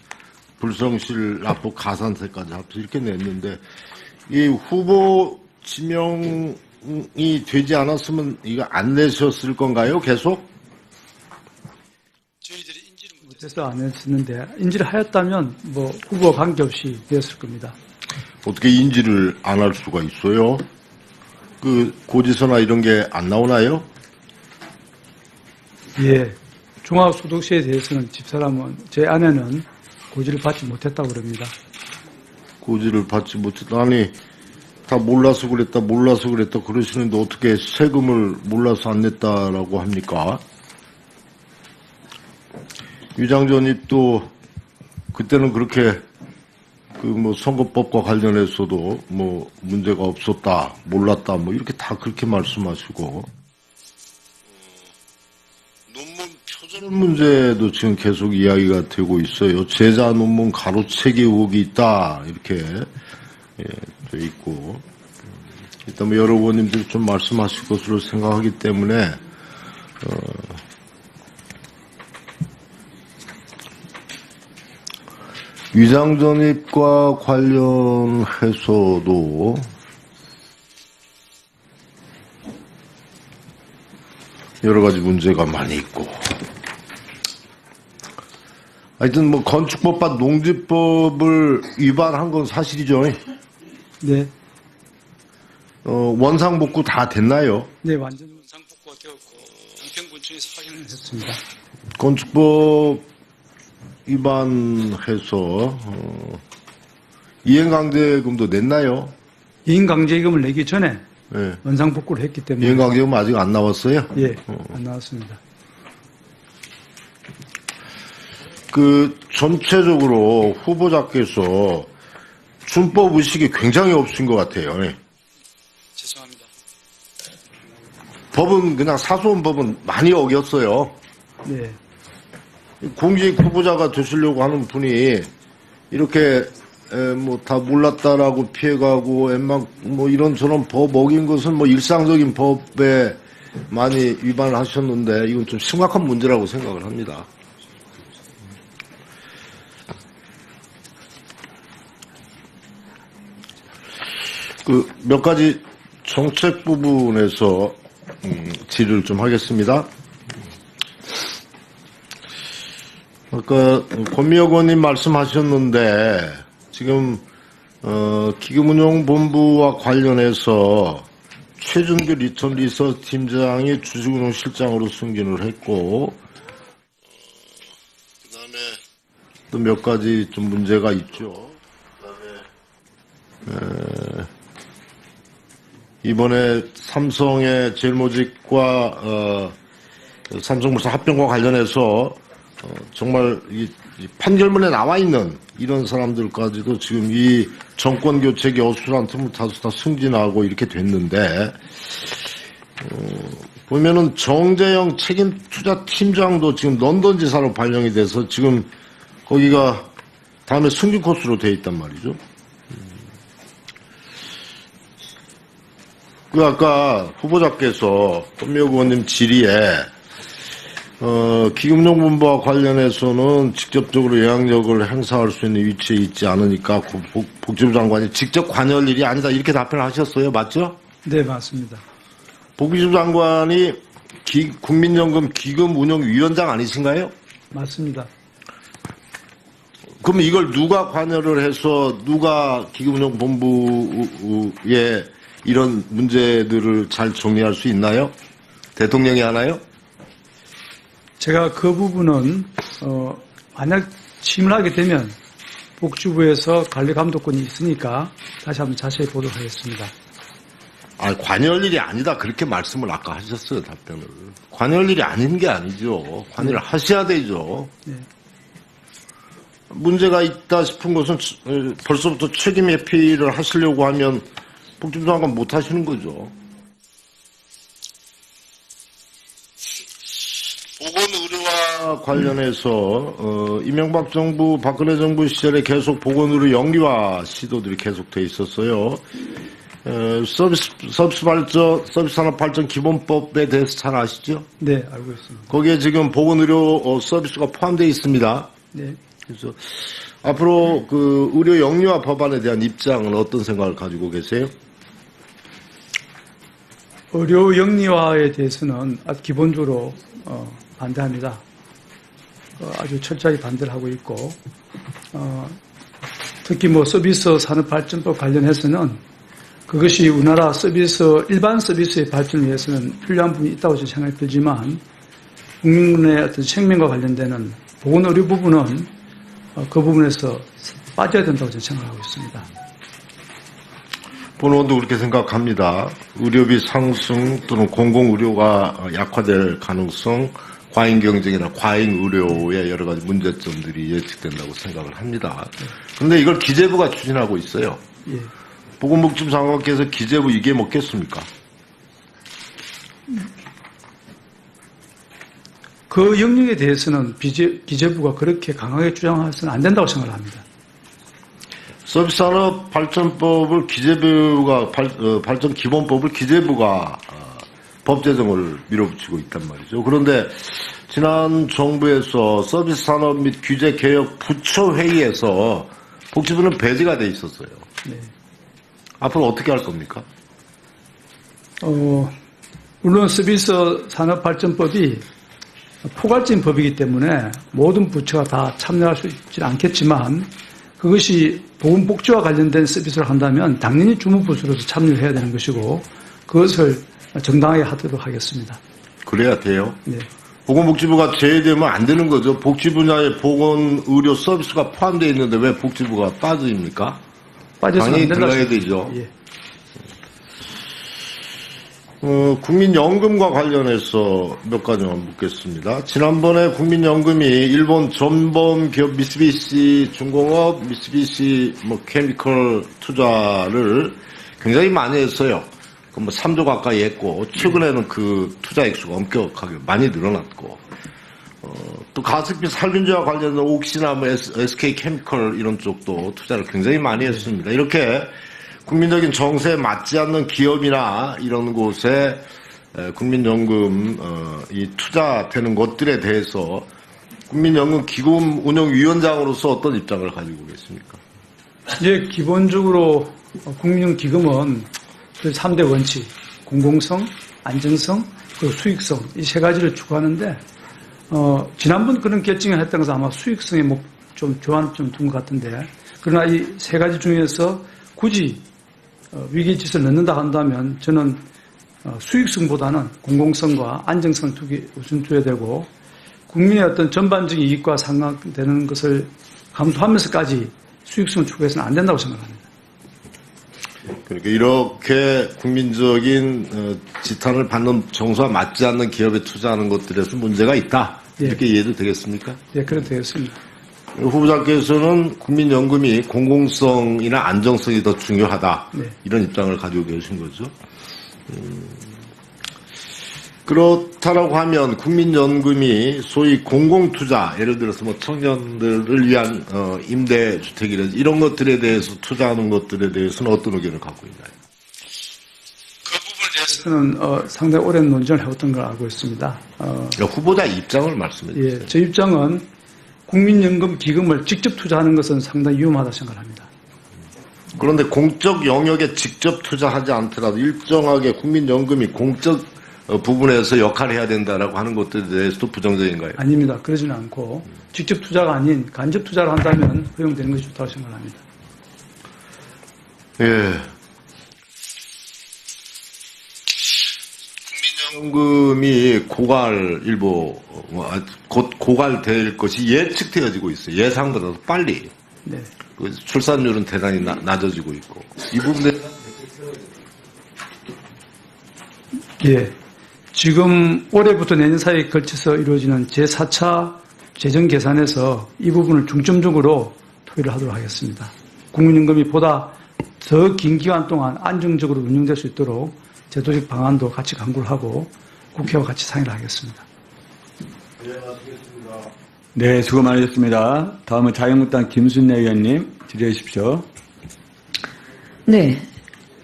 불성실 납부 가산세까지 합쳐 이렇게 냈는데 이 후보 지명이 되지 않았으면 이거 안 내셨을 건가요? 계속? 저희들이 인지를 못해서 안 했었는데 인지를 하였다면 뭐 후보와 관계없이 되었을 겁니다. 어떻게 인지를 안 할 수가 있어요? 그 고지서나 이런 게 안 나오나요? 예, 종합소득세에 대해서는 집사람은 제 아내는 고지를 받지 못했다고 그럽니다. 고지를 받지 못했다. 아니 다 몰라서 그랬다 그러시는데 어떻게 세금을 몰라서 안 냈다라고 합니까? 위장전입도 그때는 그렇게 그 뭐 선거법과 관련해서도 뭐 문제가 없었다, 몰랐다, 뭐 이렇게 다 그렇게 말씀하시고 논문 표절 문제도 지금 계속 이야기가 되고 있어요. 제자 논문 가로채기 의혹이 있다 이렇게 돼 있고 일단 뭐 여러 의원님들이 좀 말씀하실 것으로 생각하기 때문에 위장전입과 관련해서도 여러 가지 문제가 많이 있고 하여튼 뭐 건축법과 농지법을 위반한 건 사실이죠. 네, 원상복구 다 됐나요? 네 완전 원상복구가 되었고 양평군청에서 확인을 했습니다. 건축법 위반해서 이행강제금도 냈나요? 이행강제금을 내기 전에 네. 원상복구를 했기 때문에 이행강제금 아직 안 나왔어요? 예, 안 나왔습니다. 그 전체적으로 후보자께서 준법 의식이 굉장히 없으신 것 같아요. 죄송합니다. 법은 그냥 사소한 법은 많이 어겼어요. 네, 공직 후보자가 되시려고 하는 분이 이렇게 뭐 다 몰랐다라고 피해가고 웬만 뭐 이런저런 법 어긴 것은 뭐 일상적인 법에 많이 위반을 하셨는데 이건 좀 심각한 문제라고 생각을 합니다. 그 몇 가지 정책 부분에서 질의를 좀 하겠습니다. 아까 권미혁 의원님 말씀하셨는데 지금 기금운용본부와 관련해서 최준규 리턴 리서치 팀장이 주식운용실장으로 승진을 했고 그다음에 또 몇 가지 좀 문제가 있죠. 그다음에 이번에 삼성의 제일모직과 삼성물산 합병과 관련해서 정말 이 판결문에 나와 있는 이런 사람들까지도 지금 이 정권 교체 여수란 틈을 타서 다 승진하고 이렇게 됐는데 보면은 정재영 책임 투자 팀장도 지금 런던 지사로 발령이 돼서 지금 거기가 다음에 승진 코스로 돼 있단 말이죠. 그 아까 후보자께서 권미혁 의원님 질의에 기금융본부와 관련해서는 직접적으로 영향력을 행사할 수 있는 위치에 있지 않으니까 복지부 장관이 직접 관여할 일이 아니다 이렇게 답변하셨어요. 맞죠? 네, 맞습니다. 복지부 장관이 국민연금 기금운용위원장 아니신가요? 맞습니다. 그럼 이걸 누가 관여를 해서 누가 기금운용본부에 이런 문제들을 잘 정리할 수 있나요? 대통령이 하나요? 제가 그 부분은 만약 취임을 하게 되면 복지부에서 관리감독권이 있으니까 다시 한번 자세히 보도록 하겠습니다. 관여할 일이 아니다 그렇게 말씀을 아까 하셨어요. 답변을. 관여할 일이 아닌 게 아니죠. 관여를 하셔야 되죠. 네. 문제가 있다 싶은 것은 벌써부터 책임 회피를 하시려고 하면 복지부 장관 못 하시는 거죠. 보건의료와 관련해서 이명박 정부, 박근혜 정부 시절에 계속 보건의료 영리화 시도들이 계속돼 있었어요. 서비스 산업 발전 기본법에 대해서 잘 아시죠? 네, 알고 있습니다. 거기에 지금 보건의료 서비스가 포함되어 있습니다. 네. 그래서 앞으로 그 의료 영리화 법안에 대한 입장은 어떤 생각을 가지고 계세요? 의료 영리화에 대해서는 기본적으로 반대합니다. 아주 철저하게 반대를 하고 있고 특히 서비스 산업발전법 관련해서는 그것이 우리나라 일반 서비스의 발전을 위해서는 필요한 부분이 있다고 저는 생각이 들지만 국민의 어떤 생명과 관련되는 보건의료 부분은 그 부분에서 빠져야 된다고 저는 생각하고 있습니다. 본원도 그렇게 생각합니다. 의료비 상승 또는 공공의료가 약화될 가능성, 과잉 경쟁이나 과잉 의료의 여러 가지 문제점들이 예측된다고 생각을 합니다. 그런데 이걸 기재부가 추진하고 있어요. 예. 보건복지부 장관께서 기재부 이게 먹겠습니까? 그 영역에 대해서는 기재부가 그렇게 강하게 주장해서는 안 된다고 생각을 합니다. 서비스산업발전법을 기재부가 발전기본법을 기재부가 법 제정을 밀어붙이고 있단 말이죠. 그런데 지난 정부에서 서비스산업 및 규제개혁 부처회의에서 복지부는 배제가 돼 있었어요. 네. 앞으로 어떻게 할 겁니까? 물론 서비스 산업발전법이 포괄적인 법이기 때문에 모든 부처가 다 참여할 수 있지는 않겠지만 그것이 보건복지와 관련된 서비스를 한다면 당연히 주무부서로서 참여를 해야 되는 것이고 그것을 정당하게 하도록 하겠습니다. 그래야 돼요? 네. 보건복지부가 제외되면 안 되는 거죠. 복지 분야에 보건의료 서비스가 포함되어 있는데 왜 복지부가 빠집니까? 빠져서는 당연히 안 된다. 들어가야 되죠. 예. 국민연금과 관련해서 몇 가지만 묻겠습니다. 지난번에 국민연금이 일본 전범 기업 미쓰비시 중공업, 미쓰비시 케미컬 투자를 굉장히 많이 했어요. 3조 가까이 했고, 최근에는 그 투자 액수가 엄격하게 많이 늘어났고, 또 가습기 살균제와 관련된 옥시나 SK 케미컬 이런 쪽도 투자를 굉장히 많이 했습니다. 이렇게 국민적인 정세에 맞지 않는 기업이나 이런 곳에 국민연금 이 투자되는 것들에 대해서 국민연금 기금운용위원장으로서 어떤 입장을 가지고 계십니까? 예, 기본적으로 국민연금 기금은 그 3대 원칙, 공공성, 안정성, 그리고 수익성 이 세 가지를 추구하는데 지난번 그런 결정을 했던 것은 아마 수익성에 좀 교환을 좀 둔 것 같은데 그러나 이 세 가지 중에서 굳이 위기 질서를 넣는다 한다면 저는 수익성보다는 공공성과 안정성을 우선 둬야 되고 국민의 어떤 전반적인 이익과 상관되는 것을 감수하면서까지 수익성을 추구해서는 안 된다고 생각합니다. 그러니까 이렇게 국민적인 지탄을 받는 정서와 맞지 않는 기업에 투자하는 것들에서 문제가 있다. 이렇게 이해도 되겠습니까? 네, 그렇게 되겠습니다. 후보자께서는 국민연금이 공공성이나 안정성이 더 중요하다. 네. 이런 입장을 가지고 계신 거죠. 그렇다라고 하면 국민연금이 소위 공공투자, 예를 들어서 청년들을 위한 임대주택이라든지 이런 것들에 대해서 투자하는 것들에 대해서는 어떤 의견을 갖고 있나요? 그 부분에 대해서 대해서는 상당히 오랜 논쟁을 해왔던 걸 알고 있습니다. 후보자 입장을 말씀해 주세요. 예, 제 입장은 국민연금 기금을 직접 투자하는 것은 상당히 위험하다 생각합니다. 그런데 공적 영역에 직접 투자하지 않더라도 일정하게 국민연금이 공적 부분에서 역할을 해야 된다라고 하는 것들에 대해서도 부정적인가요? 아닙니다. 그러지는 않고 직접 투자가 아닌 간접 투자를 한다면 허용되는 것이 좋다고 생각합니다. 예. 국민연금이 곧 고갈될 것이 예측되어지고 있어요. 예상보다도 빨리. 네. 출산율은 대단히 낮아지고 있고 이 부분에 예. 지금 올해부터 내년 사이에 걸쳐서 이루어지는 제4차 재정 계산에서 이 부분을 중점적으로 토의를 하도록 하겠습니다. 국민연금이 보다 더 긴 기간 동안 안정적으로 운영될 수 있도록 제도적 방안도 같이 강구를 하고 국회와 같이 상의를 하겠습니다. 네, 수고 많으셨습니다. 다음은 자유한국당 김순례 의원님 질의해 주십시오. 네.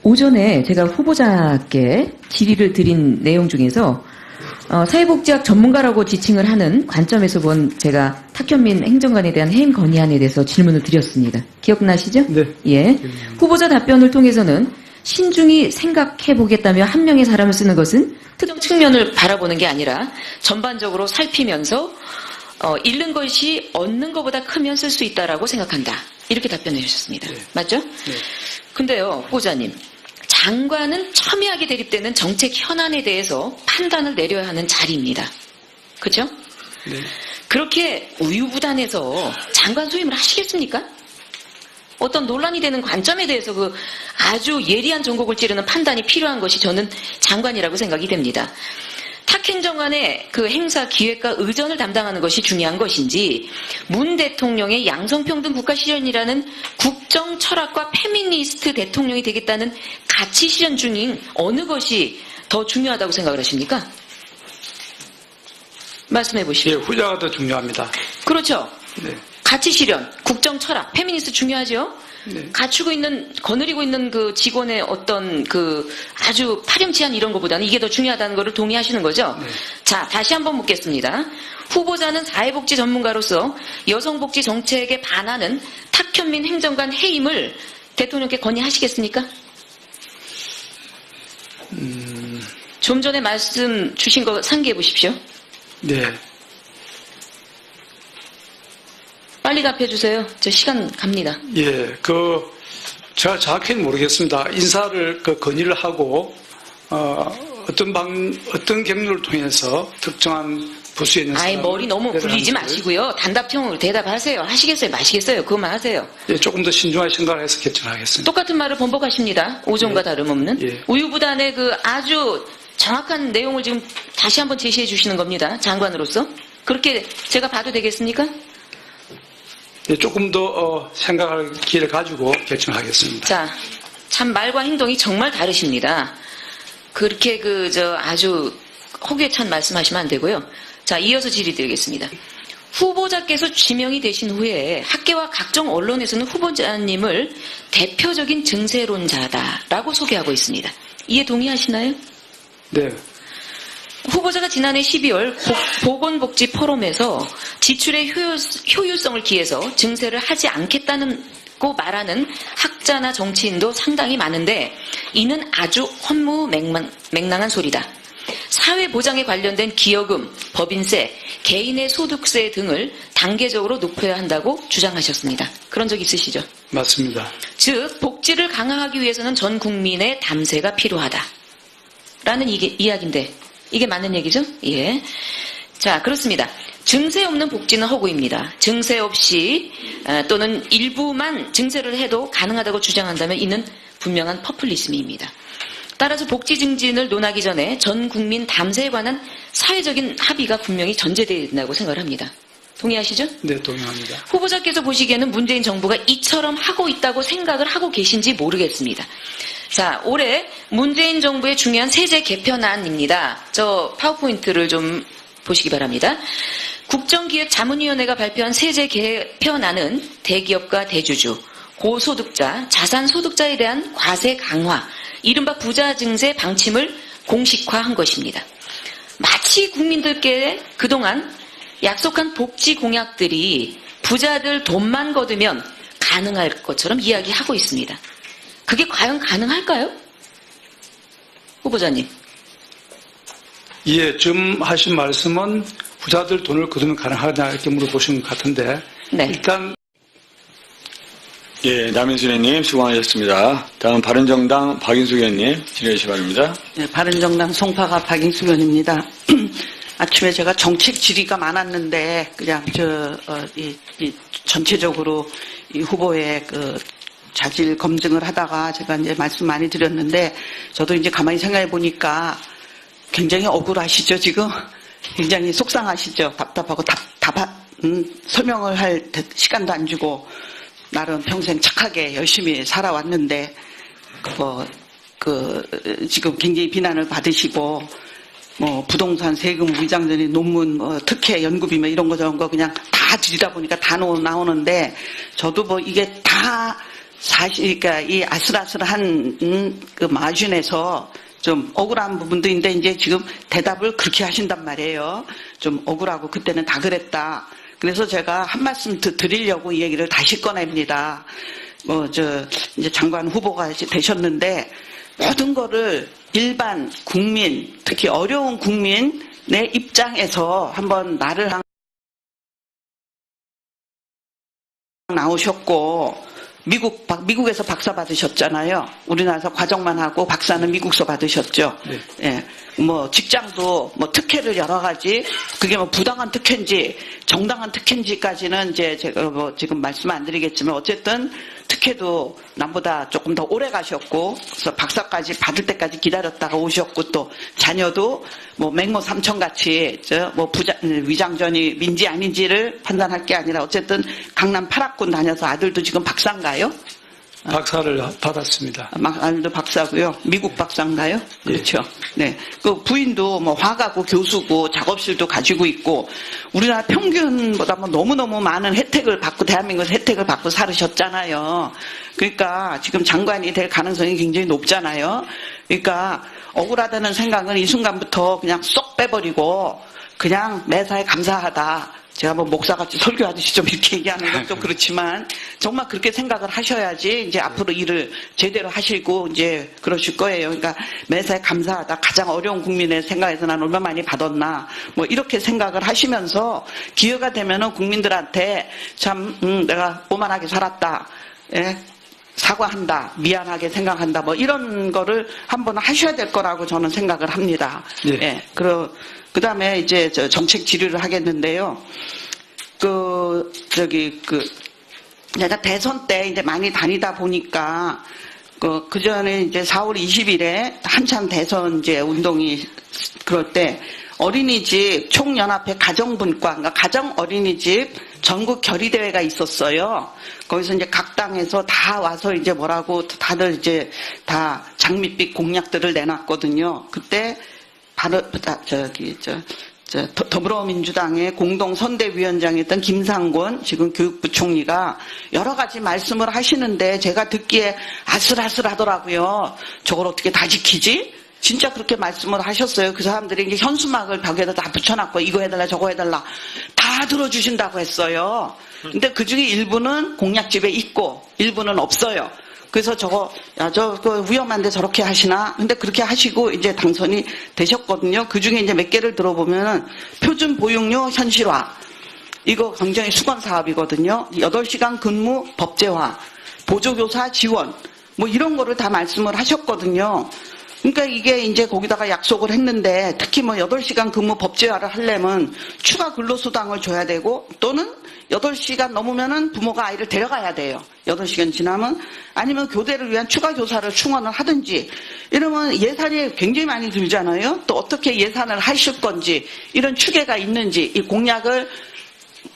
오전에 제가 후보자께 질의를 드린 내용 중에서 사회복지학 전문가라고 지칭을 하는 관점에서 본 제가 탁현민 행정관에 대한 해임 건의안에 대해서 질문을 드렸습니다. 기억나시죠? 네. 예. 후보자 답변을 통해서는 신중히 생각해보겠다며 한 명의 사람을 쓰는 것은 특정 측면을 바라보는 게 아니라 전반적으로 살피면서 잃는 것이 얻는 것보다 크면 쓸 수 있다라고 생각한다. 이렇게 답변해 주셨습니다. 네. 맞죠? 네. 근데요, 후보자님. 장관은 첨예하게 대립되는 정책 현안에 대해서 판단을 내려야 하는 자리입니다. 그렇죠? 네. 그렇게 우유부단해서 장관 소임을 하시겠습니까? 어떤 논란이 되는 관점에 대해서 그 아주 예리한 전곡을 찌르는 판단이 필요한 것이 저는 장관이라고 생각이 됩니다. 탁 행정관의 그 행사 기획과 의전을 담당하는 것이 중요한 것인지 문 대통령의 양성평등 국가실현이라는 국정 철학과 페미니스트 대통령이 되겠다는 가치 실현 중인 어느 것이 더 중요하다고 생각을 하십니까? 말씀해 보십시오. 예, 후자가 더 중요합니다. 그렇죠. 네. 가치 실현, 국정 철학, 페미니스트 중요하죠. 네. 거느리고 있는 그 직원의 어떤 그 아주 파렴치한 이런 것보다는 이게 더 중요하다는 것을 동의하시는 거죠? 네. 자, 다시 한번 묻겠습니다. 후보자는 사회복지 전문가로서 여성복지 정책에 반하는 탁현민 행정관 해임을 대통령께 건의하시겠습니까? 좀 전에 말씀 주신 거 상기해 보십시오. 네. 빨리 답해 주세요. 저 시간 갑니다. 예, 제가 정확히는 모르겠습니다. 인사를 건의를 하고, 어떤 경로를 통해서 특정한 부수에 있는 아이, 머리 너무 굴리지 마시고요. 단답형으로 대답하세요. 하시겠어요? 마시겠어요? 그것만 하세요. 예, 조금 더 신중하게 생각을 해서 결정하겠습니다. 똑같은 말을 번복하십니다. 오전과 예. 다름없는. 예. 우유부단의 그 아주 정확한 내용을 지금 다시 한번 제시해 주시는 겁니다. 장관으로서. 그렇게 제가 봐도 되겠습니까? 예, 조금 더 생각할 기회를 가지고 결정하겠습니다. 자, 참 말과 행동이 정말 다르십니다. 그렇게 아주 허구에 찬 말씀하시면 안 되고요. 자, 이어서 질의드리겠습니다. 후보자께서 지명이 되신 후에 학계와 각종 언론에서는 후보자님을 대표적인 증세론자다라고 소개하고 있습니다. 이에 동의하시나요? 네. 후보자가 지난해 12월 보건복지 포럼에서 지출의 효율성을 기해서 증세를 하지 않겠다고 말하는 학자나 정치인도 상당히 많은데 이는 아주 허무맹랑한 소리다. 사회보장에 관련된 기여금, 법인세, 개인의 소득세 등을 단계적으로 높여야 한다고 주장하셨습니다. 그런 적 있으시죠? 맞습니다. 즉 복지를 강화하기 위해서는 전 국민의 담세가 필요하다. 라는 이야기인데 이게 맞는 얘기죠? 예. 자, 그렇습니다. 증세 없는 복지는 허구입니다. 증세 없이 또는 일부만 증세를 해도 가능하다고 주장한다면 이는 분명한 퍼플리즘입니다. 따라서 복지 증진을 논하기 전에 전 국민 담세에 관한 사회적인 합의가 분명히 전제되어야 된다고 생각을 합니다. 동의하시죠? 네, 동의합니다. 후보자께서 보시기에는 문재인 정부가 이처럼 하고 있다고 생각을 하고 계신지 모르겠습니다. 자, 올해 문재인 정부의 중요한 세제 개편안입니다. 저 파워포인트를 좀 보시기 바랍니다. 국정기획자문위원회가 발표한 세제 개편안은 대기업과 대주주, 고소득자, 자산소득자에 대한 과세 강화, 이른바 부자 증세 방침을 공식화한 것입니다. 마치 국민들께 그동안 약속한 복지 공약들이 부자들 돈만 거두면 가능할 것처럼 이야기하고 있습니다. 그게 과연 가능할까요? 후보자님. 예, 지금 하신 말씀은 부자들 돈을 거두면 가능하냐 이렇게 물어보신 것 같은데 네. 일단 예, 남인순 의원님 수고하셨습니다. 다음 바른정당 박인숙 의원님 질의해 주시기 바랍니다. 네, 바른정당 송파가 박인숙 의원입니다. 아침에 제가 정책 질의가 많았는데 그냥 이 전체적으로 이 후보의 그 자질 검증을 하다가 제가 이제 말씀 많이 드렸는데 저도 이제 가만히 생각해 보니까 굉장히 억울하시죠 지금 굉장히 속상하시죠 답답하고 설명을 할 시간도 안 주고 나름 평생 착하게 열심히 살아왔는데 지금 굉장히 비난을 받으시고 뭐 부동산 세금 위장전이 논문 특혜 연구비 뭐 이런 거 저런 거 그냥 다 들이다 보니까 다 나오는데 저도 뭐 이게 다 사실 그러니까 이 아슬아슬한 그 마진에서 좀 억울한 부분도 있는데 이제 지금 대답을 그렇게 하신단 말이에요. 좀 억울하고 그때는 다 그랬다. 그래서 제가 한 말씀 드리려고 이 얘기를 다시 꺼냅니다. 이제 장관 후보가 되셨는데 모든 거를 일반 국민, 특히 어려운 국민의 입장에서 한번 나를 나오셨고 미국에서 박사 받으셨잖아요. 우리나라에서 과정만 하고 박사는 미국서 받으셨죠. 네. 예. 뭐 직장도 뭐 특혜를 여러 가지 그게 뭐 부당한 특혜인지 정당한 특혜인지까지는 이제 제가 뭐 지금 말씀 안 드리겠지만 어쨌든 특혜도 남보다 조금 더 오래 가셨고 그래서 박사까지 받을 때까지 기다렸다가 오셨고 또 자녀도 뭐 맹모 삼천 같이 뭐 위장전이 민지 아닌지를 판단할 게 아니라 어쨌든 강남 8학군 다녀서 아들도 지금 박사인가요? 박사를 받았습니다. 아들도 박사고요. 미국 박사인가요? 그렇죠. 네. 그 부인도 뭐 화가고 교수고 작업실도 가지고 있고 우리나라 평균보다 뭐 너무너무 많은 혜택을 받고 대한민국에서 혜택을 받고 살으셨잖아요. 그러니까 지금 장관이 될 가능성이 굉장히 높잖아요. 그러니까 억울하다는 생각은 이 순간부터 그냥 쏙 빼버리고 그냥 매사에 감사하다. 제가 뭐 목사같이 설교하듯이 좀 이렇게 얘기하는 건 좀 그렇지만 정말 그렇게 생각을 하셔야지 이제 앞으로 일을 제대로 하시고 이제 그러실 거예요. 그러니까 매사에 감사하다. 가장 어려운 국민의 생각에서 난 얼마 많이 받았나. 뭐 이렇게 생각을 하시면서 기회가 되면은 국민들한테 참, 내가 오만하게 살았다. 예? 사과한다. 미안하게 생각한다. 뭐 이런 거를 한번 하셔야 될 거라고 저는 생각을 합니다. 네. 예. 그 다음에 이제 정책 질의를 하겠는데요. 내가 대선 때 이제 많이 다니다 보니까, 그 전에 이제 4월 20일에 한참 대선 이제 운동이 그럴 때 어린이집 총연합회 가정분과, 그러니까 가정 어린이집 전국 결의대회가 있었어요. 거기서 이제 각 당에서 다 와서 이제 뭐라고 다들 이제 다 장밋빛 공약들을 내놨거든요. 그때 더불어민주당의 공동선대위원장이었던 김상곤 지금 교육부 총리가 여러 가지 말씀을 하시는데 제가 듣기에 아슬아슬하더라고요. 저걸 어떻게 다 지키지? 진짜 그렇게 말씀을 하셨어요. 그 사람들이 이제 현수막을 벽에다 다 붙여놨고 이거 해달라 저거 해달라 다 들어주신다고 했어요. 근데 그중에 일부는 공약집에 있고 일부는 없어요. 그래서 그 위험한데 저렇게 하시나? 근데 그렇게 하시고 이제 당선이 되셨거든요. 그 중에 이제 몇 개를 들어보면은 표준 보육료 현실화. 이거 굉장히 수건 사업이거든요. 8시간 근무 법제화, 보조교사 지원, 뭐 이런 거를 다 말씀을 하셨거든요. 그러니까 이게 이제 거기다가 약속을 했는데 특히 뭐 8시간 근무 법제화를 하려면 추가 근로수당을 줘야 되고 또는 8시간 넘으면은 부모가 아이를 데려가야 돼요. 8시간 지나면 아니면 교대를 위한 추가 교사를 충원을 하든지 이러면 예산이 굉장히 많이 들잖아요. 또 어떻게 예산을 하실 건지 이런 추계가 있는지 이 공약을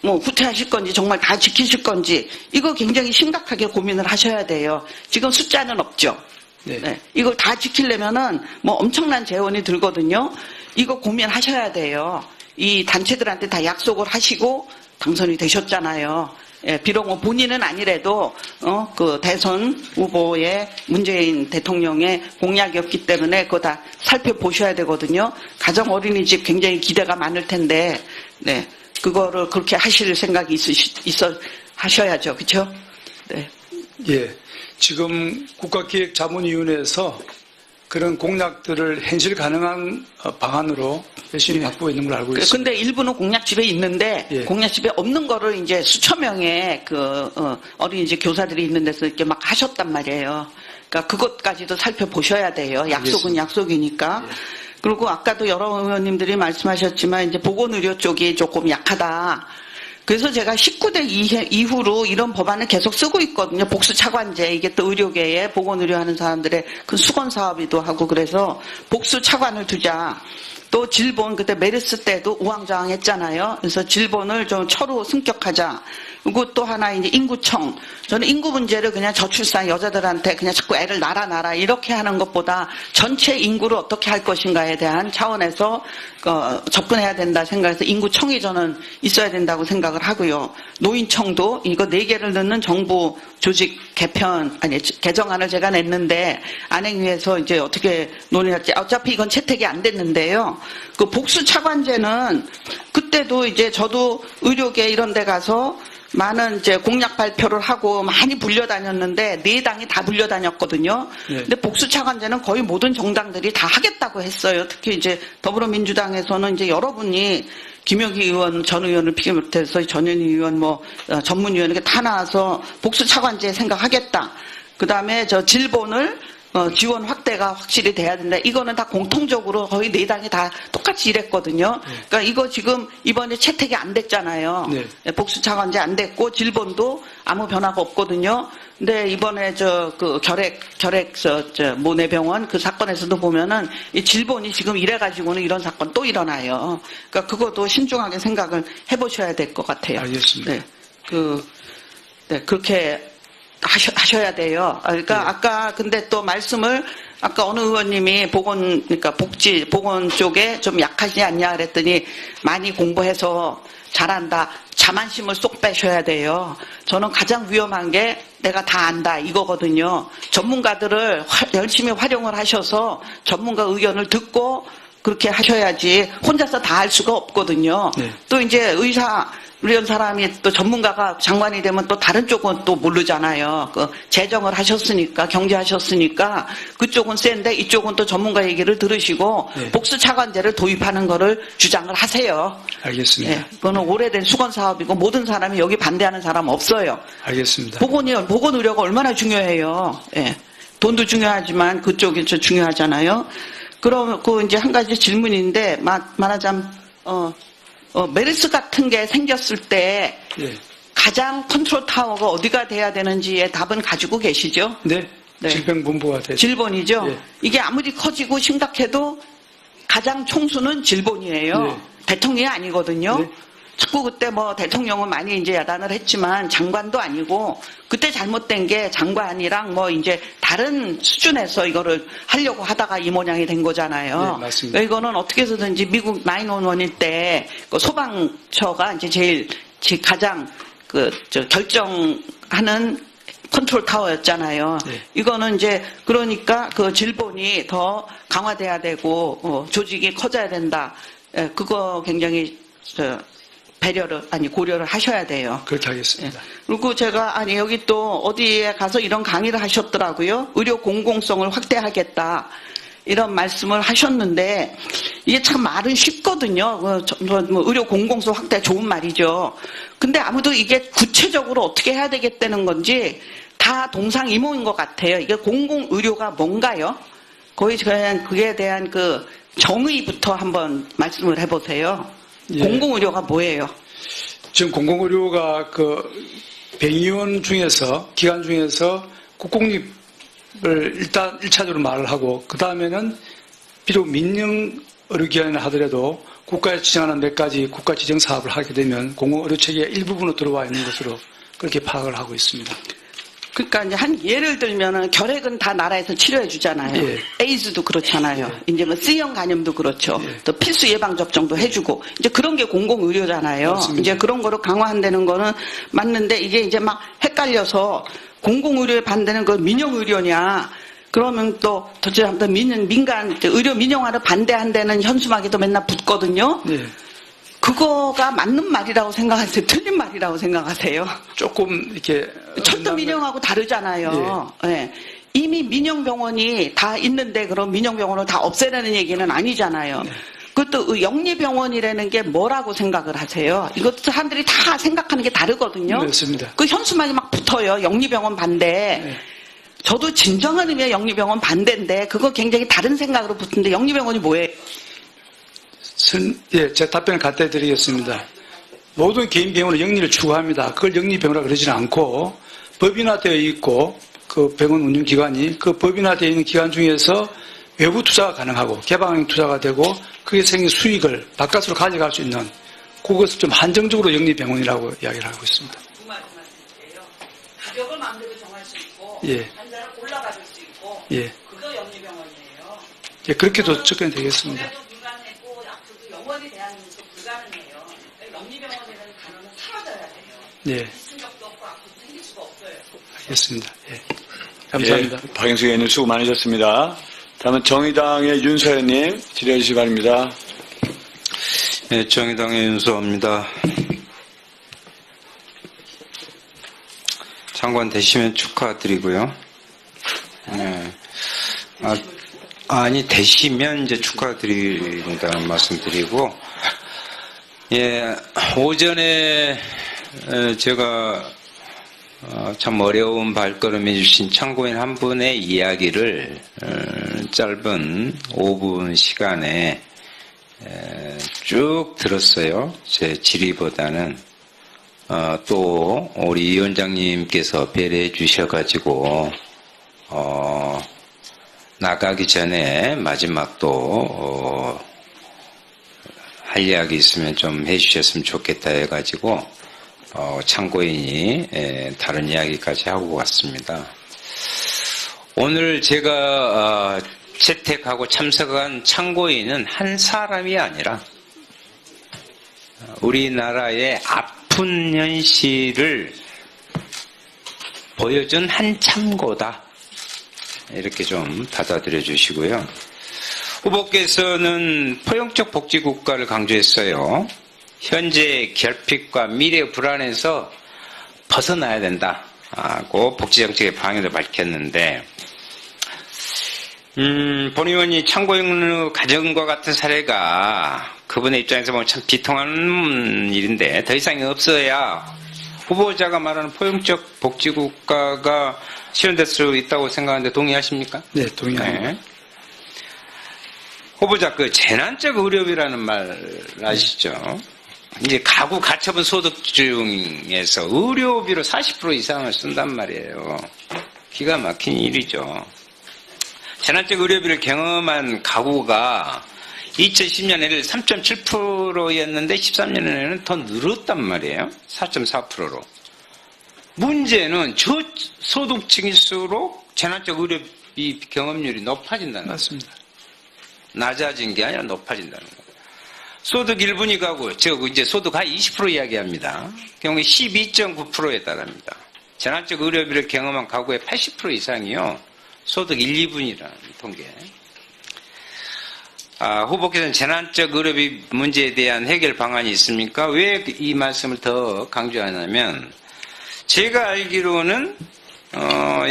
뭐 후퇴하실 건지 정말 다 지키실 건지 이거 굉장히 심각하게 고민을 하셔야 돼요. 지금 숫자는 없죠. 네. 네. 이걸 다 지키려면은 뭐 엄청난 재원이 들거든요. 이거 고민하셔야 돼요. 이 단체들한테 다 약속을 하시고 당선이 되셨잖아요. 예, 비록 뭐 본인은 아니래도 그 대선 후보의 문재인 대통령의 공약이었기 때문에 그거 다 살펴보셔야 되거든요. 가정 어린이집 굉장히 기대가 많을 텐데, 네, 그거를 그렇게 하실 생각이 하셔야죠, 그렇죠? 네. 예, 지금 국가기획자문위원회에서 그런 공약들을 현실 가능한 방안으로 열심히 확보해 있는 걸 알고 있습니다. 근데 일부는 공약집에 있는데, 예. 공약집에 없는 거를 이제 수천 명의 어린이집 교사들이 있는 데서 이렇게 막 하셨단 말이에요. 그러니까 그것까지도 살펴보셔야 돼요. 약속은 알겠습니다. 약속이니까. 예. 그리고 아까도 여러 의원님들이 말씀하셨지만, 이제 보건의료 쪽이 조금 약하다. 그래서 제가 19대 이후로 이런 법안을 계속 쓰고 있거든요. 복수차관제, 이게 또 의료계에 보건의료 하는 사람들의 큰 수건 사업이기도 하고, 그래서 복수차관을 두자. 또 질본, 그때 메르스 때도 우왕좌왕했잖아요. 그래서 질본을 좀 처로 승격하자. 그리고 또 하나 이제 인구청. 저는 인구 문제를 그냥 저출산 여자들한테 그냥 자꾸 애를 낳아 이렇게 하는 것보다 전체 인구를 어떻게 할 것인가에 대한 차원에서 접근해야 된다 생각해서 인구청이 저는 있어야 된다고 생각을 하고요. 노인청도 이거 4개를 넣는 정부 조직 개정안을 제가 냈는데 안행위에서 이제 어떻게 논의할지, 어차피 이건 채택이 안 됐는데요. 그 복수차관제는 그때도 이제 저도 의료계 이런 데 가서 많은 이제 공약 발표를 하고 많이 불려다녔는데 4당이 다 불려다녔거든요. 네. 근데 복수차관제는 거의 모든 정당들이 다 하겠다고 했어요. 특히 이제 더불어민주당에서는 이제 여러분이 김영희 의원 전 의원을 비롯해서 전현희 의원 전문위원 이렇게 다 나와서 복수차관제 생각하겠다. 그다음에 저 질본을 지원 확대가 확실히 돼야 된다. 이거는 다 공통적으로 거의 4당이 다 똑같이 일했거든요. 그러니까 이거 지금 이번에 채택이 안 됐잖아요. 네. 복수차관제 안 됐고 질본도 아무 변화가 없거든요. 근데 이번에 모내병원 그 사건에서도 보면은 이 질본이 지금 이래가지고는 이런 사건 또 일어나요. 그러니까 그것도 신중하게 생각을 해보셔야 될 것 같아요. 알겠습니다. 네, 그렇게 하셔야 돼요. 그러니까 네. 아까 근데 또 말씀을 아까 어느 의원님이 그러니까 보건 쪽에 좀 약하지 않냐 그랬더니 많이 공부해서 잘한다. 자만심을 쏙 빼셔야 돼요. 저는 가장 위험한 게 내가 다 안다 이거거든요. 전문가들을 열심히 활용을 하셔서 전문가 의견을 듣고 그렇게 하셔야지 혼자서 다 할 수가 없거든요. 네. 또 이제 이런 사람이 또 전문가가 장관이 되면 또 다른 쪽은 또 모르잖아요. 재정을 하셨으니까, 경제하셨으니까 그쪽은 센데 이쪽은 또 전문가 얘기를 들으시고 네. 복수차관제를 도입하는 거를 주장을 하세요. 알겠습니다. 네, 그거는 오래된 수건 사업이고 모든 사람이 여기 반대하는 사람 없어요. 알겠습니다. 보건 의료가 얼마나 중요해요. 예. 돈도 중요하지만 그쪽이 중요하잖아요. 그럼 이제 한 가지 질문인데 말하자면 메르스 같은 게 생겼을 때 예. 가장 컨트롤 타워가 어디가 돼야 되는지의 답은 가지고 계시죠? 네. 네. 질병본부가 됐죠. 질본이죠. 예. 이게 아무리 커지고 심각해도 가장 총수는 질본이에요. 네. 대통령이 아니거든요. 네. 자꾸 그때 대통령은 많이 이제 야단을 했지만 장관도 아니고 그때 잘못된 게 장관이랑 이제 다른 수준에서 이거를 하려고 하다가 이 모양이 된 거잖아요. 네, 맞습니다. 이거는 어떻게 해서든지 미국 911일 때 소방처가 이제 제일 가장 결정하는 컨트롤 타워였잖아요. 네. 이거는 이제 그러니까 질본이 더 강화돼야 되고 조직이 커져야 된다. 그거 굉장히 고려를 하셔야 돼요. 그렇게 하겠습니다. 그리고 제가 여기 또 어디에 가서 이런 강의를 하셨더라고요. 의료 공공성을 확대하겠다. 이런 말씀을 하셨는데 이게 참 말은 쉽거든요. 의료 공공성 확대 좋은 말이죠. 근데 아무도 이게 구체적으로 어떻게 해야 되겠다는 건지 다 동상이몽인 것 같아요. 이게 공공의료가 뭔가요? 거의 그냥 그에 대한 정의부터 한번 말씀을 해보세요. 예. 공공의료가 뭐예요? 지금 공공의료가 병의원 중에서, 기관 중에서 국공립을 일단 1차적으로 말을 하고, 그 다음에는 비록 민영 의료기관이라 하더라도 국가에 지정하는 몇 가지 국가 지정 사업을 하게 되면 공공의료 체계의 일부분으로 들어와 있는 것으로 그렇게 파악을 하고 있습니다. 그러니까 이제 한 예를 들면은 결핵은 다 나라에서 치료해 주잖아요. 예. 에이즈도 그렇잖아요. 이제 뭐 C형 간염도 그렇죠. 예. 또 필수 예방 접종도 해주고 이제 그런 게 공공 의료잖아요. 맞습니다. 이제 그런 거로 강화한다는 거는 맞는데 이게 이제 막 헷갈려서 공공 의료에 반대는 그 민영 의료냐? 그러면 또 민간 의료 민영화를 반대한다는 현수막에도 맨날 붙거든요. 예. 그거가 맞는 말이라고 생각하세요? 틀린 말이라고 생각하세요? 조금 이렇게 철도 민영하고 다르잖아요. 예. 이미 민영병원이 다 있는데 그럼 민영병원을 다 없애라는 얘기는 아니잖아요. 그것도 영리병원이라는 게 뭐라고 생각을 하세요? 이것도 사람들이 다 생각하는 게 다르거든요. 그렇습니다. 그 현수막이 막 붙어요. 영리병원 반대. 네. 저도 진정한 의미의 영리병원 반대인데 그거 굉장히 다른 생각으로 붙는데 영리병원이 뭐예요? 예, 제 답변을 갖다 드리겠습니다. 모든 개인 병원은 영리를 추구합니다. 그걸 영리병원이라고 그러지는 않고 법인화되어 있고 그 병원 운영기관이 그 법인화되어 있는 기관 중에서 외부 투자가 가능하고 개방형 투자가 되고 그게 생긴 수익을 바깥으로 가져갈 수 있는 그것을 좀 한정적으로 영리병원이라고 이야기를 하고 있습니다. 그 말씀하실게요. 가격을 마음대로 정할 수 있고 예. 환자를 골라가줄 수 있고 예. 그거 영리병원이에요. 예, 그렇게도 접근이 되겠습니다. 돈에도 불가능했고 약속도 영원히 대한민국도 불가능해요. 영리병원이라는 단어는 사라져야 돼요. 예, 있은 적도 없고 앞으로 생길 수가 없어요. 알겠습니다. 예. 감사합니다. 예, 박영수 의원님 수고 많으셨습니다. 다음은 정의당의 윤서현님 질의해 주시기 바랍니다. 네, 정의당의 윤소입니다. 장관 되시면 축하드리고요. 네. 아니 되시면 이제 축하드린다는 말씀드리고, 예, 오전에 제가 참 어려운 발걸음해 주신 참고인 한 분의 이야기를 짧은 5분 시간에 쭉 들었어요. 제 질의보다는. 또 우리 위원장님께서 배려해 주셔가지고 나가기 전에 마지막 또 할 이야기 있으면 좀 해주셨으면 좋겠다 해가지고 참고인이 다른 이야기까지 하고 갔습니다. 오늘 제가 채택하고 참석한 참고인은 한 사람이 아니라 우리나라의 아픈 현실을 보여준 한 참고다. 이렇게 좀 받아들여 주시고요. 후보께서는 포용적 복지국가를 강조했어요. 현재 결핍과 미래 불안에서 벗어나야 된다고 복지정책의 방향을 밝혔는데, 본 의원이 참고인의 가정과 같은 사례가 그분의 입장에서 보면 참 비통한 일인데 더 이상이 없어야 후보자가 말하는 포용적 복지국가가 실현될 수 있다고 생각하는데 동의하십니까? 네, 동의합니다. 네. 후보자 그 재난적 의료비라는 말 아시죠? 이제 가구 가처분 소득 중에서 의료비로 40% 이상을 쓴단 말이에요. 기가 막힌 일이죠. 재난적 의료비를 경험한 가구가 2010년에는 3.7%였는데 13년에는 더 늘었단 말이에요. 4.4%로. 문제는 저소득층일수록 재난적 의료비 경험률이 높아진다는 거예요. 맞습니다. 낮아진 게 아니라 높아진다는 거예요. 소득 1분위 가구, 즉 이제 소득 하위 20% 이야기합니다. 경우에 12.9%에 달합니다. 재난적 의료비를 경험한 가구의 80% 이상이요. 소득 1, 2분이라는 통계. 후보께서는 재난적 의료비 문제에 대한 해결 방안이 있습니까? 왜 이 말씀을 더 강조하냐면, 제가 알기로는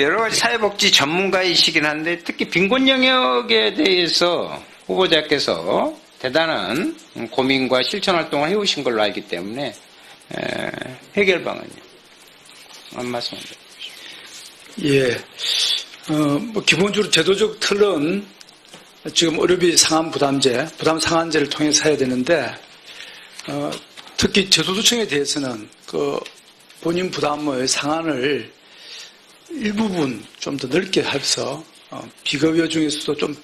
여러 가지 사회복지 전문가이시긴 한데 특히 빈곤 영역에 대해서 후보자께서 대단한 고민과 실천 활동을 해오신 걸로 알기 때문에 해결 방안이요. 한 말씀 해 주십시오. 예. 뭐 기본적으로 제도적 틀은 지금 의료비 상한 부담제, 부담 상한제를 통해서 해야 되는데, 특히 저소득층에 대해서는 그 본인 부담의 상한을 일부분 좀 더 넓게 해서 비급여 중에서도 좀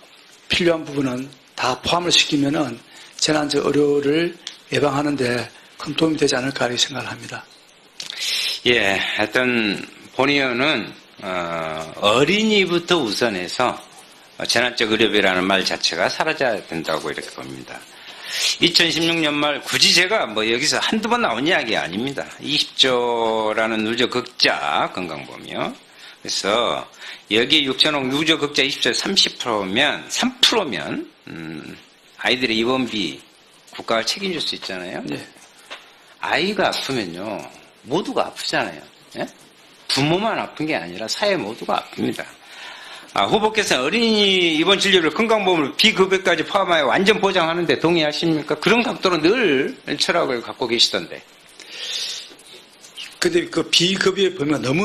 필요한 부분은 다 포함을 시키면은 재난적 의료를 예방하는데 큰 도움이 되지 않을까 이렇게 생각을 합니다. 예, 하여튼 본 의원은 어린이부터 우선해서 재난적 의료비라는 말 자체가 사라져야 된다고 이렇게 봅니다. 2016년 말 굳이 제가 뭐 여기서 한두 번 나온 이야기 아닙니다. 20조라는 누적 극자 건강보험이요. 그래서 여기에 6천억 누적 극자 20조에 3%면 아이들의 입원비 국가가 책임질 수 있잖아요. 네. 아이가 아프면요 모두가 아프잖아요. 예? 부모만 아픈 게 아니라 사회 모두가 아픕니다. 후보께서는 어린이 입원 진료를 건강보험을 비급여까지 포함하여 완전 보장하는데 동의하십니까? 그런 각도로 늘 철학을 갖고 계시던데. 근데 그 비급여 범위가 너무